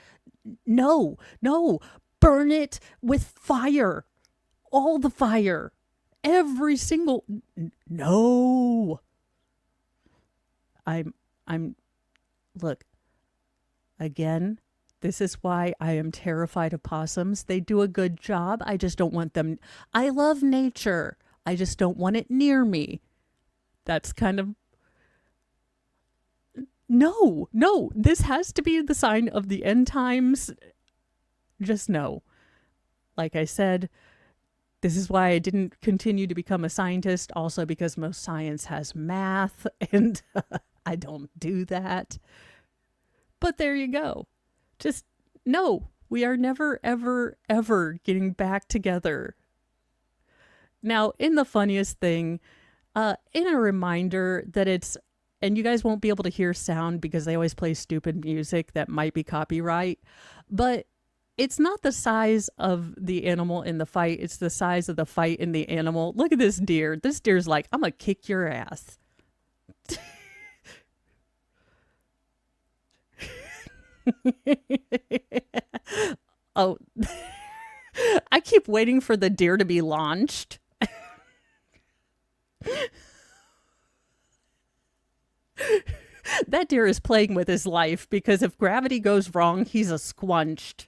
No, burn it with fire. All the fire. Every single... No. Look, again, this is why I am terrified of possums. They do a good job. I just don't want them. I love nature. I just don't want it near me. That's kind of... No. This has to be the sign of the end times. Just no. Like I said, this is why I didn't continue to become a scientist. Also because most science has math, and I don't do that. But there you go. Just no, we are never, ever, ever getting back together. Now, in the funniest thing, in a reminder that it's, and you guys won't be able to hear sound because they always play stupid music that might be copyright, but it's not the size of the animal in the fight. It's the size of the fight in the animal. Look at this deer. This deer's like, I'm going to kick your ass. Oh, I keep waiting for the deer to be launched. That deer is playing with his life because if gravity goes wrong, he's a squunched.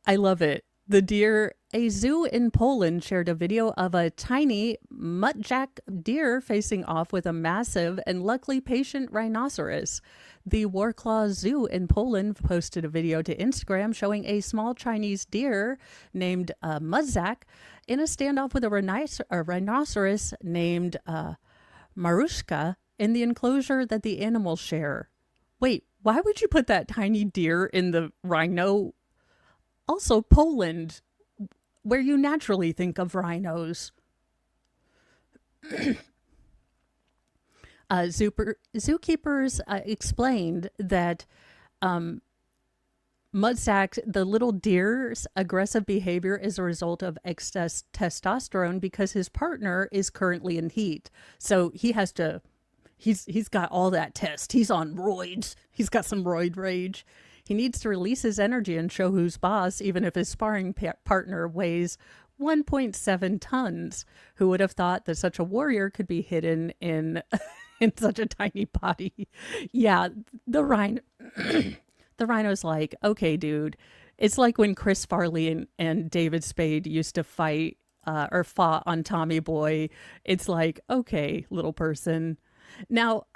I love it. The deer, a zoo in Poland shared a video of a tiny muttjack deer facing off with a massive and luckily patient rhinoceros. The Warclaw Zoo in Poland posted a video to Instagram showing a small Chinese deer named Muzzak in a standoff with a rhinoceros named Marushka in the enclosure that the animals share. Wait, why would you put that tiny deer in the rhino? Also, Poland, where you naturally think of rhinos. Zookeepers explained that Mudsack, the little deer's aggressive behavior is a result of excess testosterone because his partner is currently in heat. So he has to, he's got all that test. He's on roids. He's got some roid rage. He needs to release his energy and show who's boss, even if his sparring partner weighs 1.7 tons. Who would have thought that such a warrior could be hidden in in such a tiny body? Yeah, the rhino. The rhino's like, okay, dude. It's like when Chris Farley and David Spade used to fight or fought on Tommy Boy. It's like, okay, little person. Now,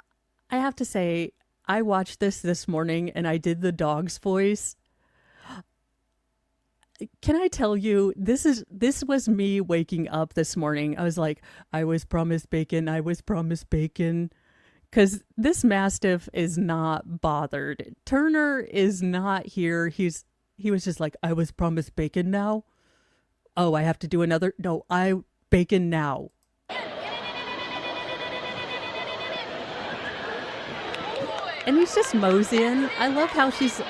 I have to say, I watched this morning and I did the dog's voice. Can I tell you, this was me waking up this morning. I was like, I was promised bacon. I was promised bacon. Because this Mastiff is not bothered. Turner is not here. He was just like, I was promised bacon now. Oh, I have to do another. No, bacon now. And he's just moseying. I love how she's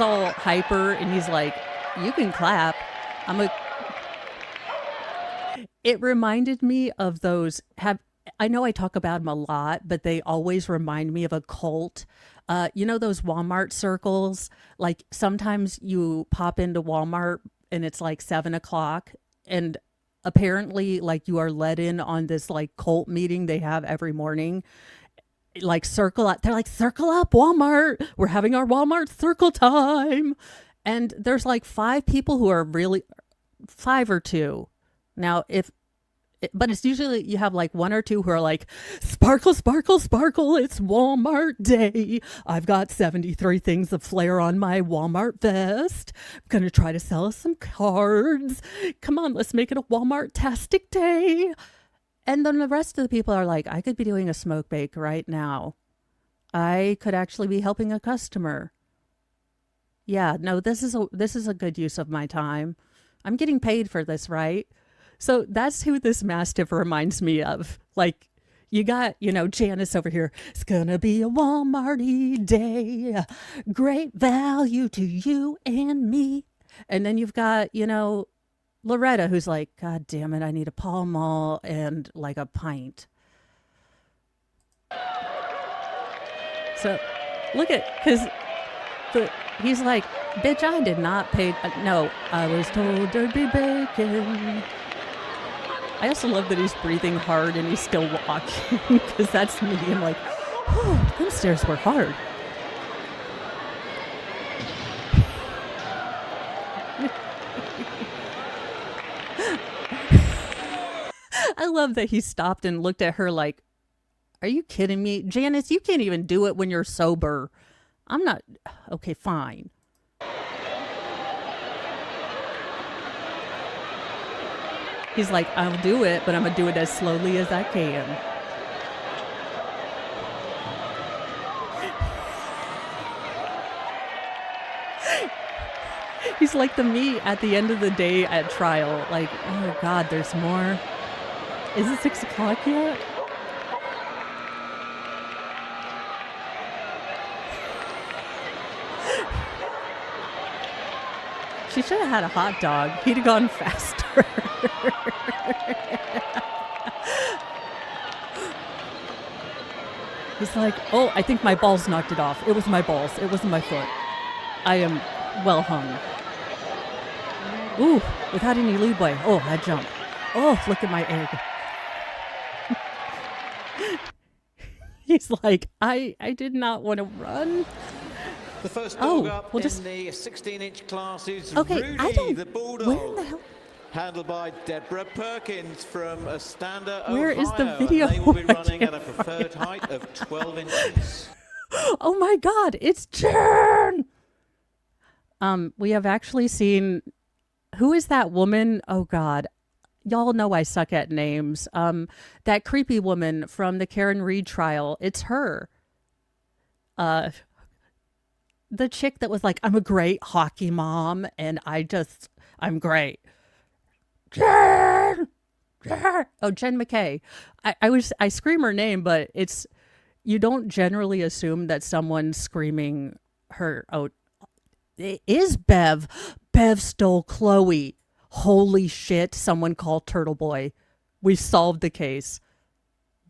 all hyper and he's like, you can clap. It reminded me of those, I know I talk about them a lot, but they always remind me of a cult. You know those Walmart circles? Like sometimes you pop into Walmart and it's like 7:00 and apparently like you are let in on this like cult meeting they have every morning. Like circle up. They're like, circle up, Walmart. We're having our Walmart circle time. And there's like 5 people who are really 5 or 2. Now, but it's usually you have like 1 or 2 who are like, sparkle, sparkle, sparkle. It's Walmart day. I've got 73 things of flair on my Walmart vest. I'm going to try to sell us some cards. Come on, let's make it a Walmart-tastic day. And then the rest of the people are like, I could be doing a smoke bake right now. I could actually be helping a customer. Yeah, no, this is a good use of my time. I'm getting paid for this, right? So that's who this Mastiff reminds me of. Like, you got, Janice over here. It's gonna be a Walmart-y day. Great value to you and me. And then you've got, Loretta, who's like, God damn it, I need a Pall Mall and like a pint. So look at, because he's like, bitch, I did not pay. No, I was told there'd be bacon. I also love that he's breathing hard and he's still walking because that's me. I'm like, oh, those stairs were hard. I love that he stopped and looked at her like, are you kidding me? Janice, you can't even do it when you're sober. I'm not. Okay, fine. He's like, I'll do it, but I'm going to do it as slowly as I can. He's like the me at the end of the day at trial. Like, oh God, there's more. Is it 6:00 yet? She should have had a hot dog. He'd have gone faster. He's like, oh, I think my balls knocked it off. It was my balls. It wasn't my foot. I am well hung. Ooh, without any leeway. Oh, I jumped. Oh, look at my egg. He's like, I did not want to run. The first Oh, dog up we'll in just- the 16-inch class is Okay, Rudy, I don't. the Bulldog. Where in the hell? Handled by Deborah Perkins from Ostanda, Where Ohio. is the video? And they will be I running at can't a preferred height of 12 inches. Oh my God, it's Jen. We have actually seen. Who is that woman? Oh God, y'all know I suck at names. That creepy woman from the Karen Reed trial. It's her. The chick that was like, I'm a great hockey mom, and I'm great. Jen! Jen! Oh, Jen McKay. I scream her name, but you don't generally assume that someone's screaming her. Oh, it is Bev. Bev stole Chloe. Holy shit, someone called Turtle Boy. We solved the case.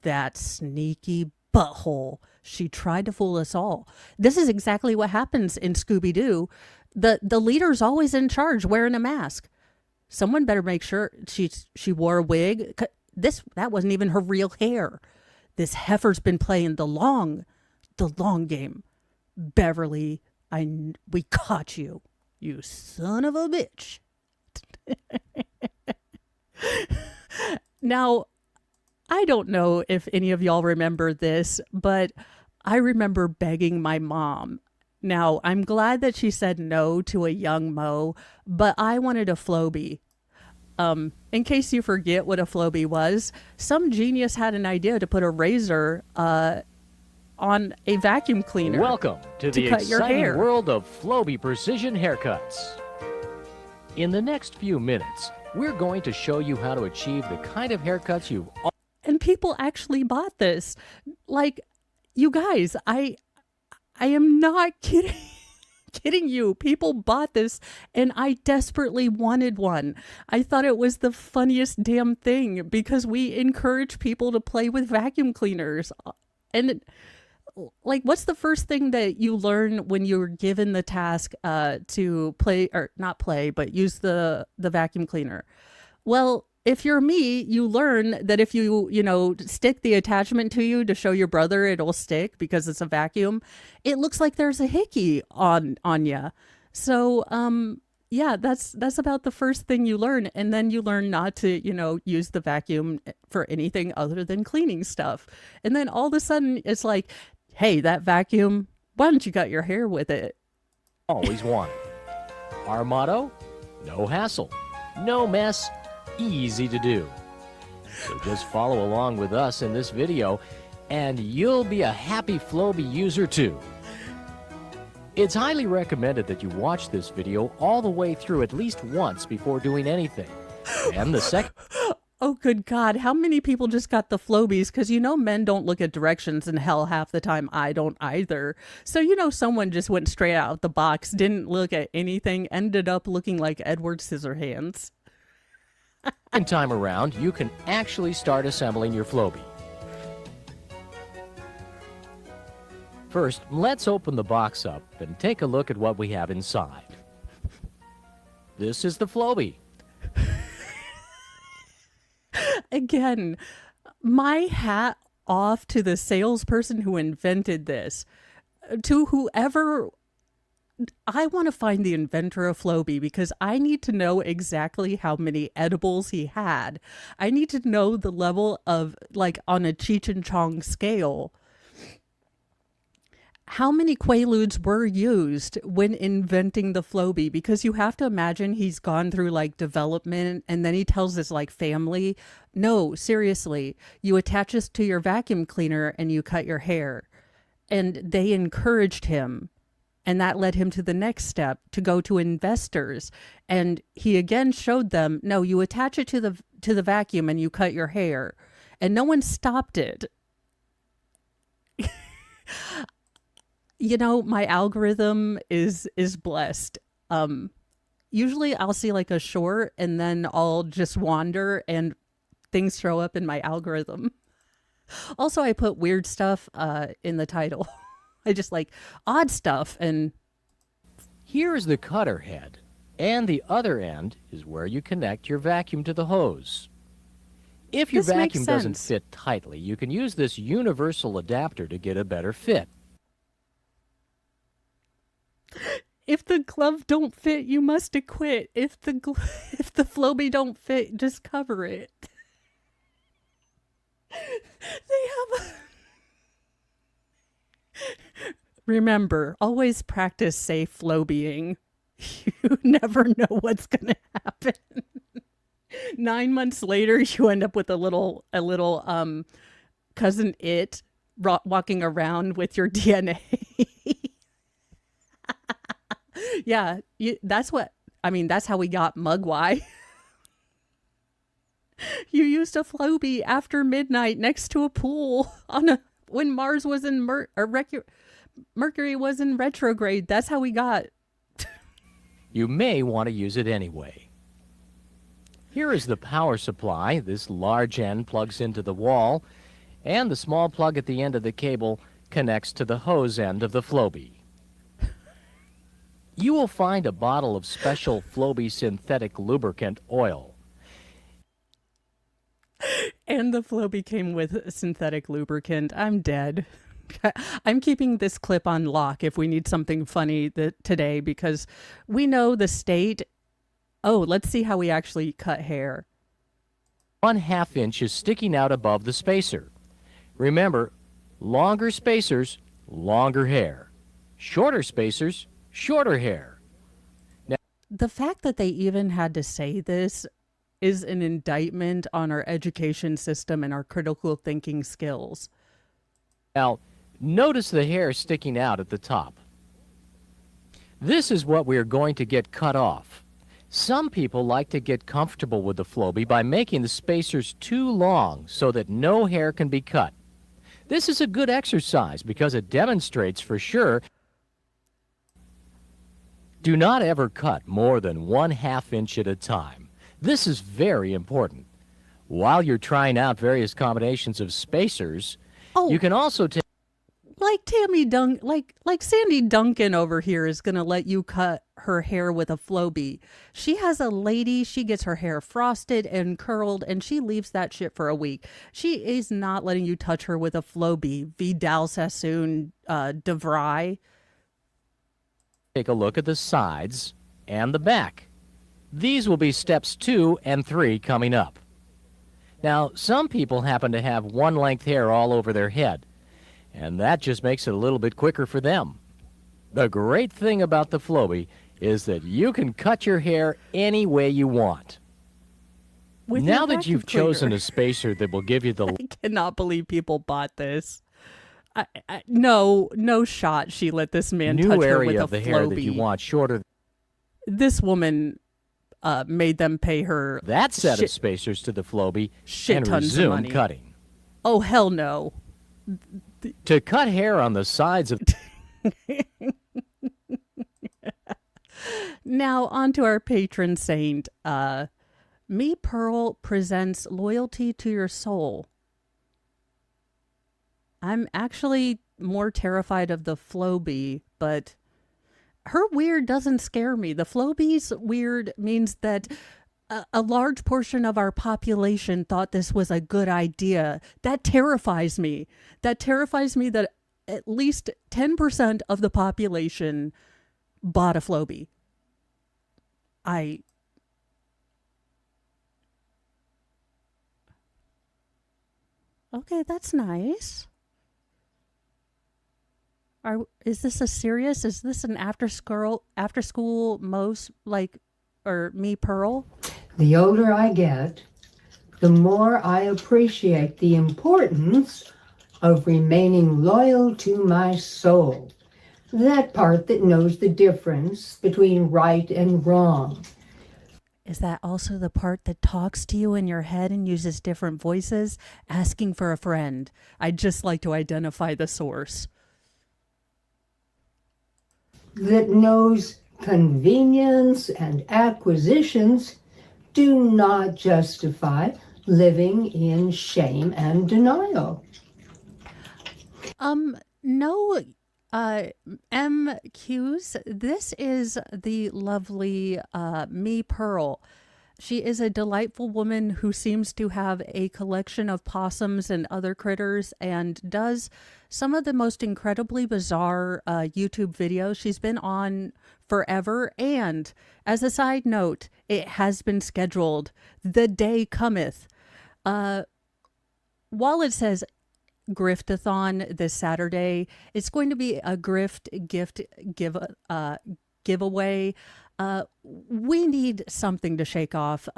That sneaky butthole. She tried to fool us all. This is exactly what happens in Scooby-Doo. The leader's always in charge wearing a mask. Someone better make sure she wore a wig. That wasn't even her real hair. This heifer's been playing the long game. Beverly, we caught you, you son of a bitch. Now, I don't know if any of y'all remember this, but I remember begging my mom. Now, I'm glad that she said no to a young Mo, but I wanted a Floby. In case you forget what a Floby was, some genius had an idea to put a razor on a vacuum cleaner. Welcome to the cut your exciting hair. world of Floby Precision Haircuts. In the next few minutes, we're going to show you how to achieve the kind of haircuts you've And people actually bought this. Like, you guys, I am not kidding you. People bought this and I desperately wanted one. I thought it was the funniest damn thing because we encourage people to play with vacuum cleaners. And like, what's the first thing that you learn when you're given the task to play, or not play, but use the vacuum cleaner? Well, if you're me, you learn that if you stick the attachment to you to show your brother, it'll stick because it's a vacuum. It looks like there's a hickey on ya. So, yeah, that's about the first thing you learn. And then you learn not to, use the vacuum for anything other than cleaning stuff. And then all of a sudden it's like, hey, that vacuum, why don't you cut your hair with it? always wanted. Our motto? No hassle, no mess, easy to do. So just follow along with us in this video and you'll be a happy Floby user too. It's highly recommended that you watch this video all the way through at least once before doing anything. And the second... Oh, good God. How many people just got the Flobies? Because men don't look at directions, and hell, half the time I don't either. So, someone just went straight out the box, didn't look at anything, ended up looking like Edward Scissorhands. time around, you can actually start assembling your Floby. First, let's open the box up and take a look at what we have inside. This is the Floby. Again, my hat off to the salesperson who invented this. To whoever... I want to find the inventor of Floby because I need to know exactly how many edibles he had. I need to know the level of, like, on a Cheech and Chong scale. How many Quaaludes were used when inventing the Floby? Because you have to imagine he's gone through like development and then he tells his like family, no, seriously, you attach this to your vacuum cleaner and you cut your hair. And they encouraged him. And that led him to the next step, to go to investors. And he again showed them, no, you attach it to the vacuum and you cut your hair. And no one stopped it. My algorithm is blessed. Usually I'll see like a short and then I'll just wander and things show up in my algorithm. Also, I put weird stuff in the title. I just like odd stuff. And Here is the cutter head, and the other end is where you connect your vacuum to the hose. If your This makes vacuum doesn't sense. fit tightly, you can use this universal adapter to get a better fit. If the glove don't fit, you must acquit. If the if the Floby don't fit, just cover it. They have Remember, always practice safe Flobying. You never know what's going to happen. 9 months later, you end up with a little cousin it walking around with your DNA. Yeah, that's how we got Mugwai. You used a Floby after midnight next to a pool when Mars was in Mercury was in retrograde. That's how we got. You may want to use it anyway. Here is the power supply. This large end plugs into the wall, and the small plug at the end of the cable connects to the hose end of the Floby. You will find a bottle of special Floby synthetic lubricant oil. And the Floby came with synthetic lubricant. I'm dead. I'm keeping this clip on lock if we need something funny today, because we know the state. Oh, let's see how we actually cut hair. 1/2 inch is sticking out above the spacer. Remember, longer spacers, longer hair. Shorter spacers, shorter hair. The fact that they even had to say this is an indictment on our education system and our critical thinking skills. Now, notice the hair sticking out at the top. This is what we are going to get cut off. Some people like to get comfortable with the Floby by making the spacers too long so that no hair can be cut. This is a good exercise because it demonstrates for sure. Do not ever cut more than 1/2 inch at a time. This is very important. While you're trying out various combinations of spacers, you can also take Like like Sandy Duncan over here is going to let you cut her hair with a Floby. She has a lady, she gets her hair frosted and curled, and she leaves that shit for a week. She is not letting you touch her with a Floby. Vidal Sassoon, DeVry. take a look at the sides and the back. These will be steps 2 and 3 coming up. Now, some people happen to have one length hair all over their head, and that just makes it a little bit quicker for them. The great thing about the Floby is that you can cut your hair any way you want. With Now your that vacuum you've cleaner. chosen a spacer that will give you the I cannot believe people bought this. No shot she let this man touch new her with area a of the hair that you Floby. want shorter, This woman made them pay her that set shit- of spacers to the Floby shit and tons of resume money. cutting. Oh, hell no. To cut hair on the sides of Now, on to our patron saint. Me Pearl presents loyalty to your soul. I'm actually more terrified of the Floby, but her weird doesn't scare me. The Floby's weird means that a large portion of our population thought this was a good idea. That terrifies me. That terrifies me that at least 10% of the population bought a Floby. Okay, that's nice. Is this is this an after school most or Me Pearl? The older I get, the more I appreciate the importance of remaining loyal to my soul. That part that knows the difference between right and wrong. Is that also the part that talks to you in your head and uses different voices, asking for a friend? I'd just like to identify the source. That knows convenience and acquisitions do not justify living in shame and denial. No, MQs, this is the lovely Me Pearl. She is a delightful woman who seems to have a collection of possums and other critters and does some of the most incredibly bizarre YouTube videos. She's been on forever. And as a side note, it has been scheduled. The day cometh. While it says Griftathon this Saturday, it's going to be a giveaway. We need something to shake off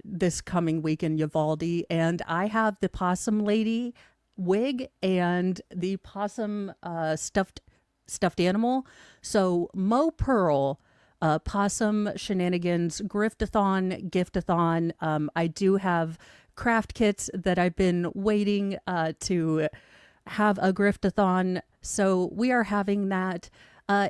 this coming week in Uvalde, and I have the possum lady wig and the possum stuffed animal. So Mo Pearl, possum shenanigans, griftathon, giftathon. I do have craft kits that I've been waiting to have a griftathon. So we are having that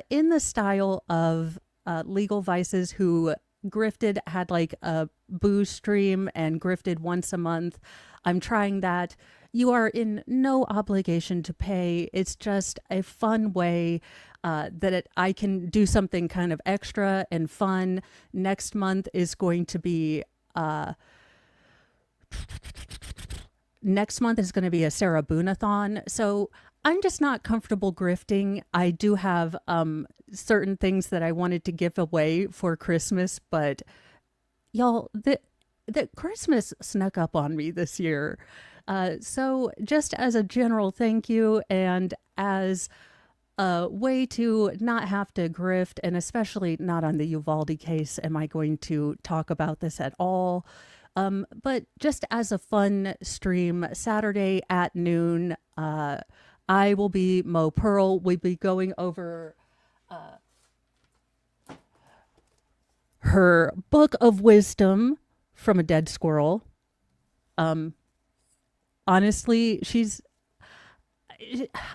in the style of Legal Vices, who grifted, had like a booze stream and grifted once a month. I'm trying that. You are in no obligation to pay. It's just a fun way I can do something kind of extra and fun. Next month is going to be a Sarah Boonathon. So I'm just not comfortable grifting. I do have certain things that I wanted to give away for Christmas, but y'all, the Christmas snuck up on me this year. So just as a general thank you and as a way to not have to grift, and especially not on the Uvalde case, am I going to talk about this at all. But just as a fun stream, Saturday at noon, I will be Mo Pearl. We'll be going over her book of wisdom from a dead squirrel. Honestly,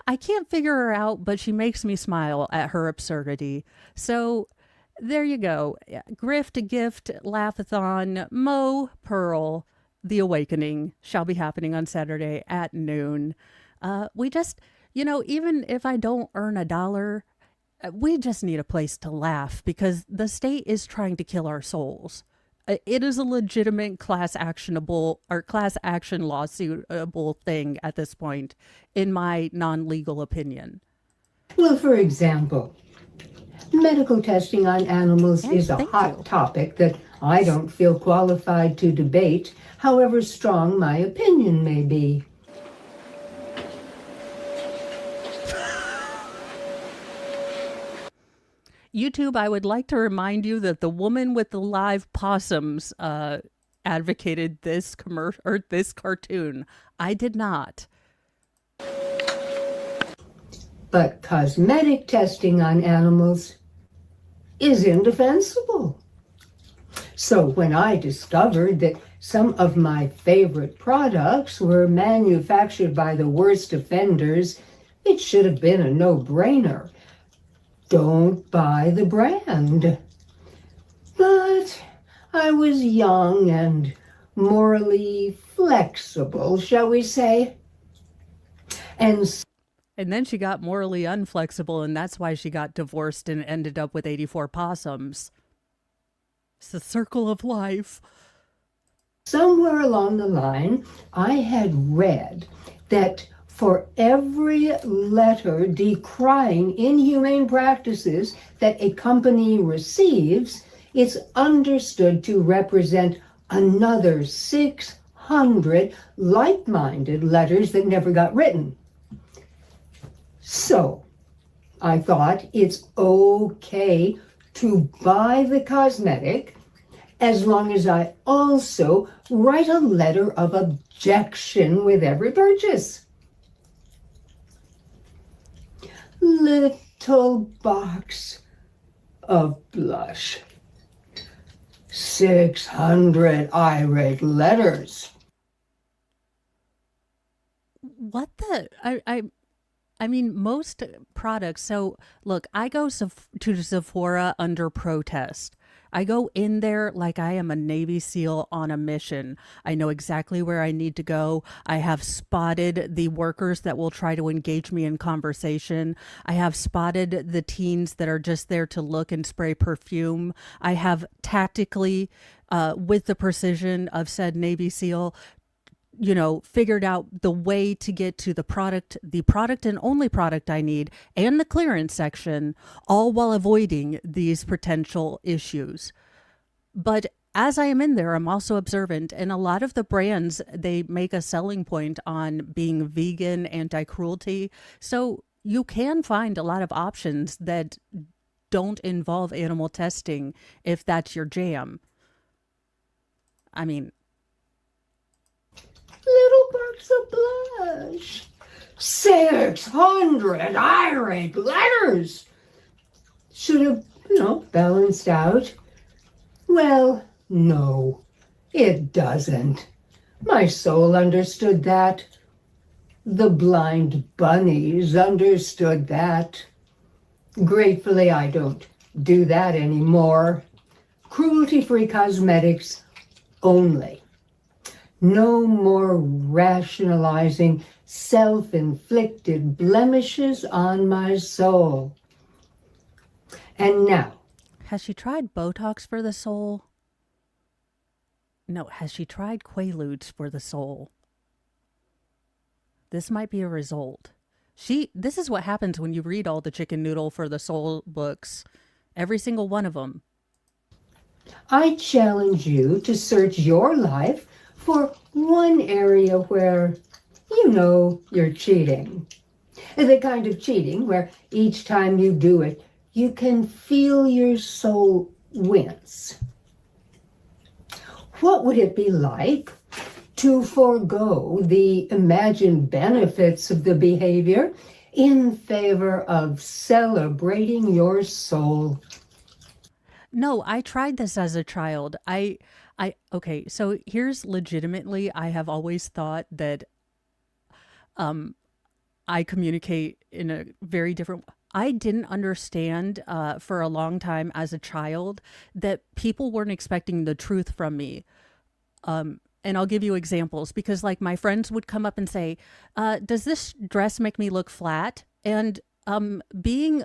I can't figure her out, but she makes me smile at her absurdity. So there you go. Grift, gift, laughathon, Mo Pearl, The Awakening shall be happening on Saturday at noon. We just, even if I don't earn $1, we just need a place to laugh because the state is trying to kill our souls. It is a legitimate class action lawsuitable thing at this point, in my non-legal opinion. Well, for example, medical testing on animals is a hot topic that I don't feel qualified to debate, however strong my opinion may be. YouTube, I would like to remind you that the woman with the live possums advocated this commercial or this cartoon. I did not. But cosmetic testing on animals is indefensible. So when I discovered that some of my favorite products were manufactured by the worst offenders, it should have been a no-brainer. Don't buy the brand. But I was young and morally flexible, shall we say. And then she got morally unflexible, and that's why she got divorced and ended up with 84 possums. It's the circle of life. Somewhere along the line, I had read that for every letter decrying inhumane practices that a company receives, it's understood to represent another 600 like-minded letters that never got written. So I thought it's okay to buy the cosmetic as long as I also write a letter of objection with every purchase. Little box of blush. 600 irate letters. What the? I mean, most products. So look, I go to Sephora under protest. I go in there like I am a Navy SEAL on a mission. I know exactly where I need to go. I have spotted the workers that will try to engage me in conversation. I have spotted the teens that are just there to look and spray perfume. I have tactically with the precision of said Navy SEAL, you know, figured out the way to get to the product and only product I need, and the clearance section, all while avoiding these potential issues. But as I am in there, I'm also observant, and a lot of the brands, they make a selling point on being vegan, anti-cruelty. So you can find a lot of options that don't involve animal testing if that's your jam. I mean, Little barks of blush. 600 irate letters. Should have, balanced out. Well, no, it doesn't. My soul understood that. The blind bunnies understood that. Gratefully, I don't do that anymore. Cruelty-free cosmetics only. No more rationalizing self-inflicted blemishes on my soul. And now, has she tried Botox for the soul? No, has she tried Quaaludes for the soul? This might be a result. This is what happens when you read all the Chicken Noodle for the Soul books. Every single one of them. I challenge you to search your life for one area where you're cheating. The kind of cheating where each time you do it, you can feel your soul wince. What would it be like to forego the imagined benefits of the behavior in favor of celebrating your soul? No, I tried this as a child. Okay, so here's legitimately, I have always thought that I communicate in a very different. I didn't understand for a long time as a child that people weren't expecting the truth from me. And I'll give you examples because like my friends would come up and say, does this dress make me look flat? And being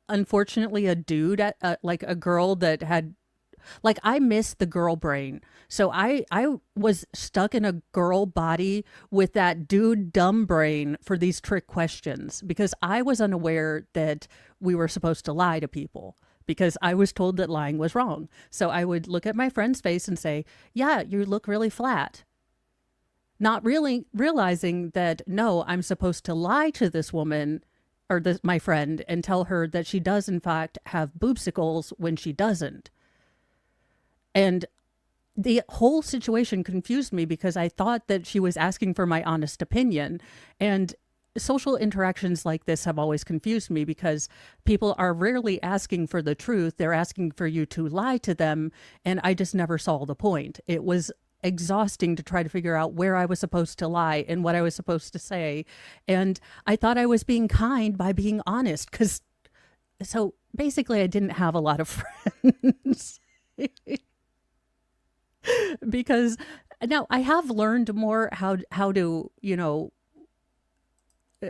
unfortunately a dude, like a girl that had, like I missed the girl brain. So I was stuck in a girl body with that dude dumb brain for these trick questions because I was unaware that we were supposed to lie to people because I was told that lying was wrong. So I would look at my friend's face and say, yeah, you look really flat. Not really realizing that, no, I'm supposed to lie to this woman or my friend and tell her that she does in fact have boobsicles when she doesn't. And the whole situation confused me because I thought that she was asking for my honest opinion. And social interactions like this have always confused me because people are rarely asking for the truth. They're asking for you to lie to them. And I just never saw the point. It was exhausting to try to figure out where I was supposed to lie and what I was supposed to say. And I thought I was being kind by being honest so basically I didn't have a lot of friends. Because now I have learned more how to,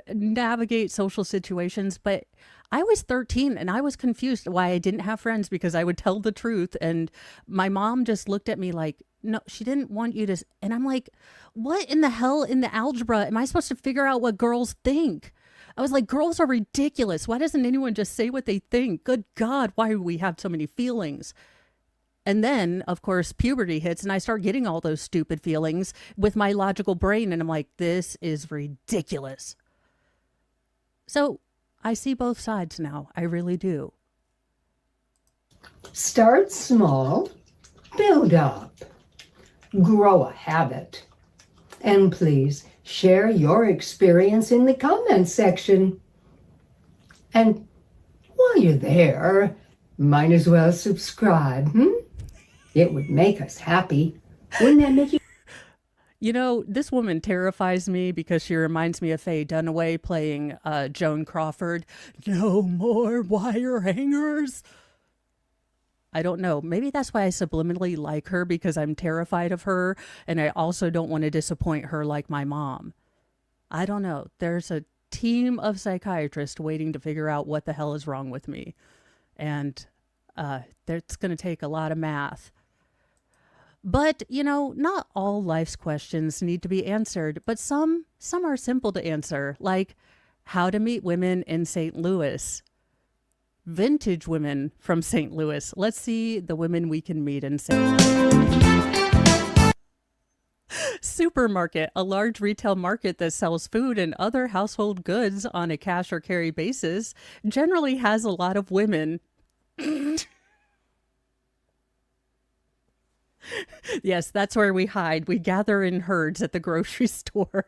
navigate social situations, but I was 13 and I was confused why I didn't have friends because I would tell the truth. And my mom just looked at me like, no, she didn't want you to. And I'm like, what in the hell in the algebra am I supposed to figure out what girls think? I was like, girls are ridiculous. Why doesn't anyone just say what they think? Good God, why do we have so many feelings? And then, of course, puberty hits and I start getting all those stupid feelings with my logical brain. And I'm like, this is ridiculous. So I see both sides now. I really do. Start small, build up, grow a habit. And please share your experience in the comments section. And while you're there, might as well subscribe, It would make us happy. Wouldn't that make you? This woman terrifies me because she reminds me of Faye Dunaway playing Joan Crawford. No more wire hangers. I don't know. Maybe that's why I subliminally like her because I'm terrified of her. And I also don't want to disappoint her like my mom. I don't know. There's a team of psychiatrists waiting to figure out what the hell is wrong with me. And it's going to take a lot of math. But, not all life's questions need to be answered, but some are simple to answer, like how to meet women in St. Louis. Vintage women from St. Louis. Let's see the women we can meet in St. Louis. Supermarket, a large retail market that sells food and other household goods on a cash or carry basis, generally has a lot of women. Yes, that's where we hide. We gather in herds at the grocery store.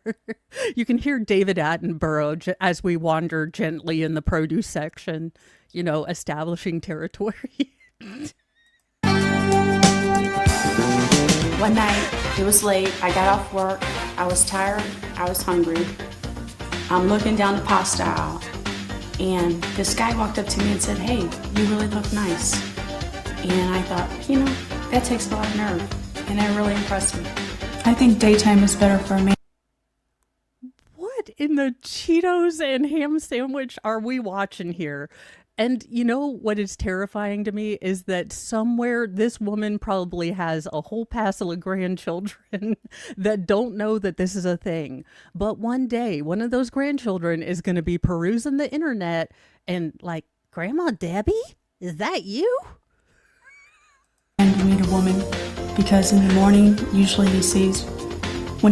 You can hear David Attenborough as we wander gently in the produce section, establishing territory. One night, it was late, I got off work, I was tired, I was hungry. I'm looking down the pasta aisle, and this guy walked up to me and said, "Hey, you really look nice." And I thought, that takes a lot of nerve, and that really impressed me. I think daytime is better for a man. What in the Cheetos and ham sandwich are we watching here? And what is terrifying to me is that somewhere this woman probably has a whole passel of grandchildren that don't know that this is a thing. But one day, one of those grandchildren is going to be perusing the internet and like, "Grandma Debbie, is that you?" And to meet a woman, because in the morning, usually when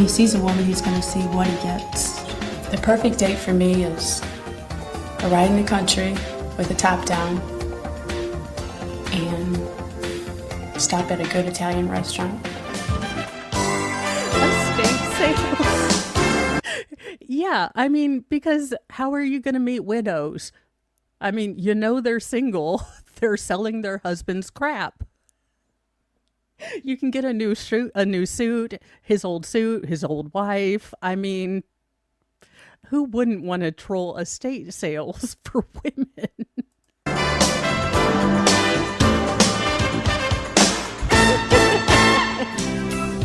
he sees a woman, he's going to see what he gets. The perfect date for me is a ride in the country with the top down and stop at a good Italian restaurant. Estate sales. Yeah, because how are you going to meet widows? They're single. They're selling their husband's crap. You can get a new suit, his old wife. Who wouldn't want to troll estate sales for women?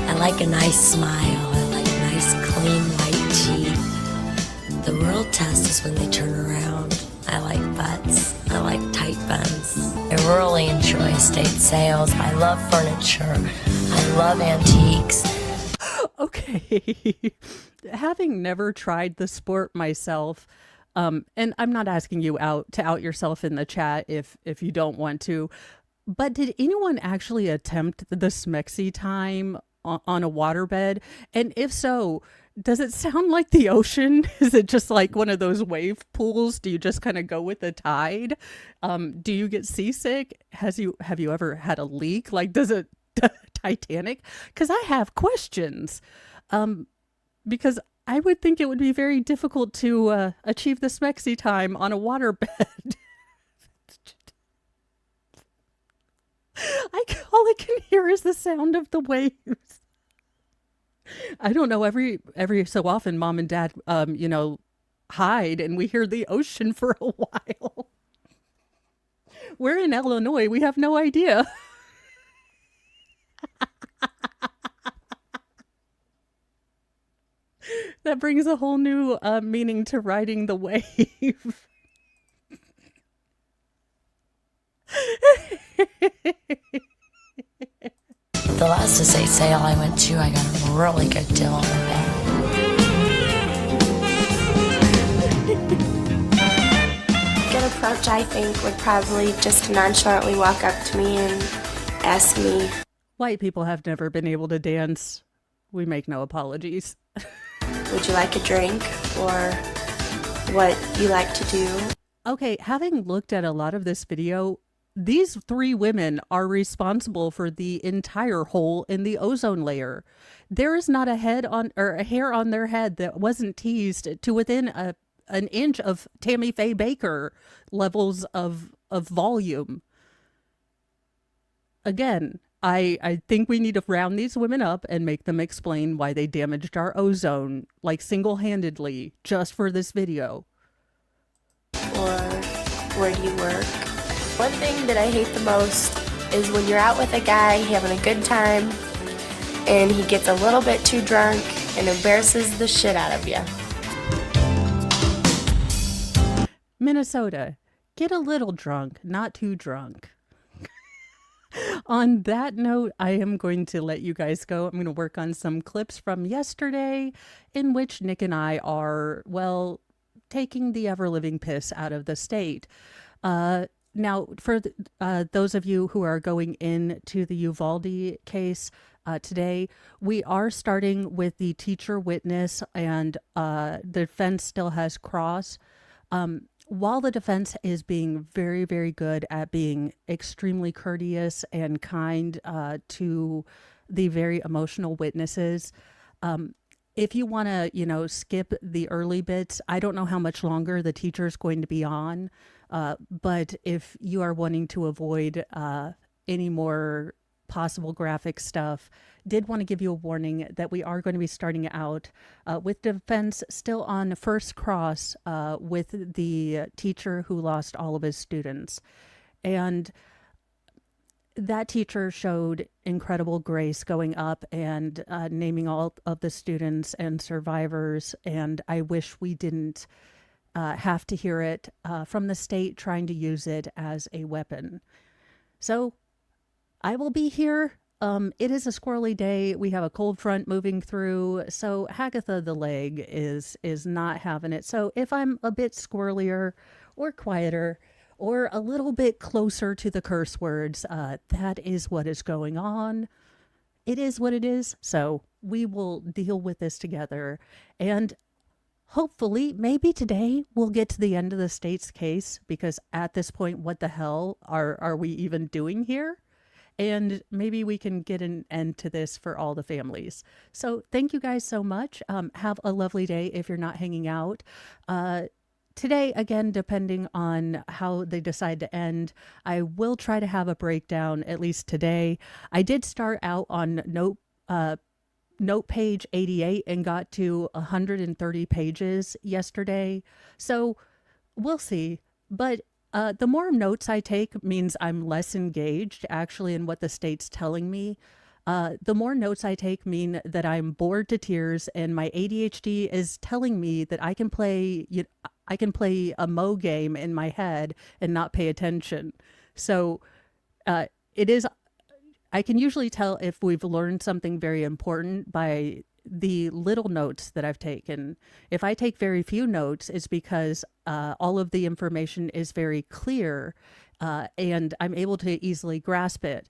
I like a nice smile. I like nice, clean, white teeth. The real test is when they turn around. I like butts. I like tight buns. I really enjoy estate sales. I love furniture. I love antiques. Okay. Having never tried the sport myself, and I'm not asking you to out yourself in the chat if you don't want to, but did anyone actually attempt the smexy time on a waterbed? And if so, does it sound like the ocean? Is it just like one of those wave pools? Do you just kind of go with the tide? Do you get seasick? Have you ever had a leak? Like, does it Titanic? Because I have questions. Because I would think it would be very difficult to achieve the smexy time on a waterbed. All I can hear is the sound of the waves. I don't know. Every so often, Mom and Dad, hide, and we hear the ocean for a while. We're in Illinois. We have no idea. That brings a whole new meaning to riding the wave. The last estate sale I went to, I got a really good deal on a bed. Good approach, I think, would probably just nonchalantly walk up to me and ask me. White people have never been able to dance. We make no apologies. Would you like a drink, or what you like to do? Okay, having looked at a lot of this video, these three women are responsible for the entire hole in the ozone layer. There is not a hair on their head that wasn't teased to within an inch of Tammy Faye Baker levels of volume. Again, I think we need to round these women up and make them explain why they damaged our ozone, like single-handedly, just for this video. Or where do you work? One thing that I hate the most is when you're out with a guy having a good time and he gets a little bit too drunk and embarrasses the shit out of you. Minnesota, get a little drunk, not too drunk. On that note, I am going to let you guys go. I'm going to work on some clips from yesterday in which Nick and I are, well, taking the ever-living piss out of the state. Now, for those of you who are going into the Uvalde case today, we are starting with the teacher witness, and the defense still has cross. While the defense is being very, very good at being extremely courteous and kind to the very emotional witnesses, if you want to, skip the early bits, I don't know how much longer the teacher is going to be on, but if you are wanting to avoid any more possible graphic stuff, did want to give you a warning that we are going to be starting out with defense still on first cross with the teacher who lost all of his students. And that teacher showed incredible grace going up and naming all of the students and survivors. And I wish we didn't have to hear it from the state trying to use it as a weapon. So I will be here. It is a squirrely day. We have a cold front moving through. So Hagatha the leg is not having it. So if I'm a bit squirrelier or quieter, or a little bit closer to the curse words, that is what is going on. It is what it is. So we will deal with this together. And hopefully, maybe today we'll get to the end of the state's case, because at this point, what the hell are we even doing here? And maybe we can get an end to this for all the families. So thank you guys so much. Have a lovely day if you're not hanging out. Today, again, depending on how they decide to end, I will try to have a breakdown, at least today. I did start out on note page 88 and got to 130 pages yesterday. So we'll see. But the more notes I take means I'm less engaged, actually, in what the state's telling me. The more notes I take mean that I'm bored to tears, and my ADHD is telling me that I can play a Mo game in my head and not pay attention. So it is, I can usually tell if we've learned something very important by the little notes that I've taken. If I take very few notes, it's because all of the information is very clear and I'm able to easily grasp it.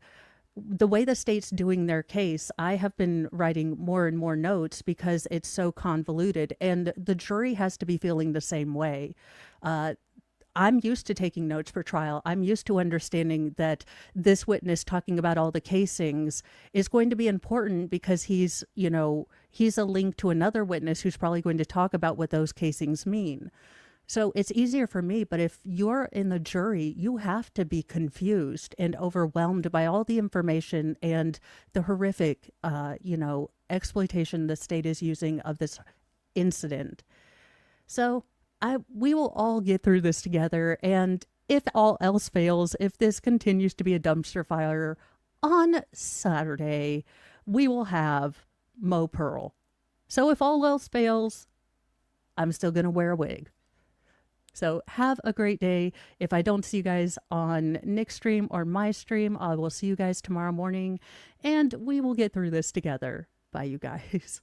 The way the state's doing their case, I have been writing more and more notes because it's so convoluted, and the jury has to be feeling the same way. I'm used to taking notes for trial. I'm used to understanding that this witness talking about all the casings is going to be important because he's a link to another witness who's probably going to talk about what those casings mean. So it's easier for me, but if you're in the jury, you have to be confused and overwhelmed by all the information and the horrific, exploitation the state is using of this incident. So we will all get through this together. And if all else fails, if this continues to be a dumpster fire, on Saturday, we will have Mo Pearl. So if all else fails, I'm still going to wear a wig. So have a great day. If I don't see you guys on Nick's stream or my stream, I will see you guys tomorrow morning, and we will get through this together. Bye, you guys.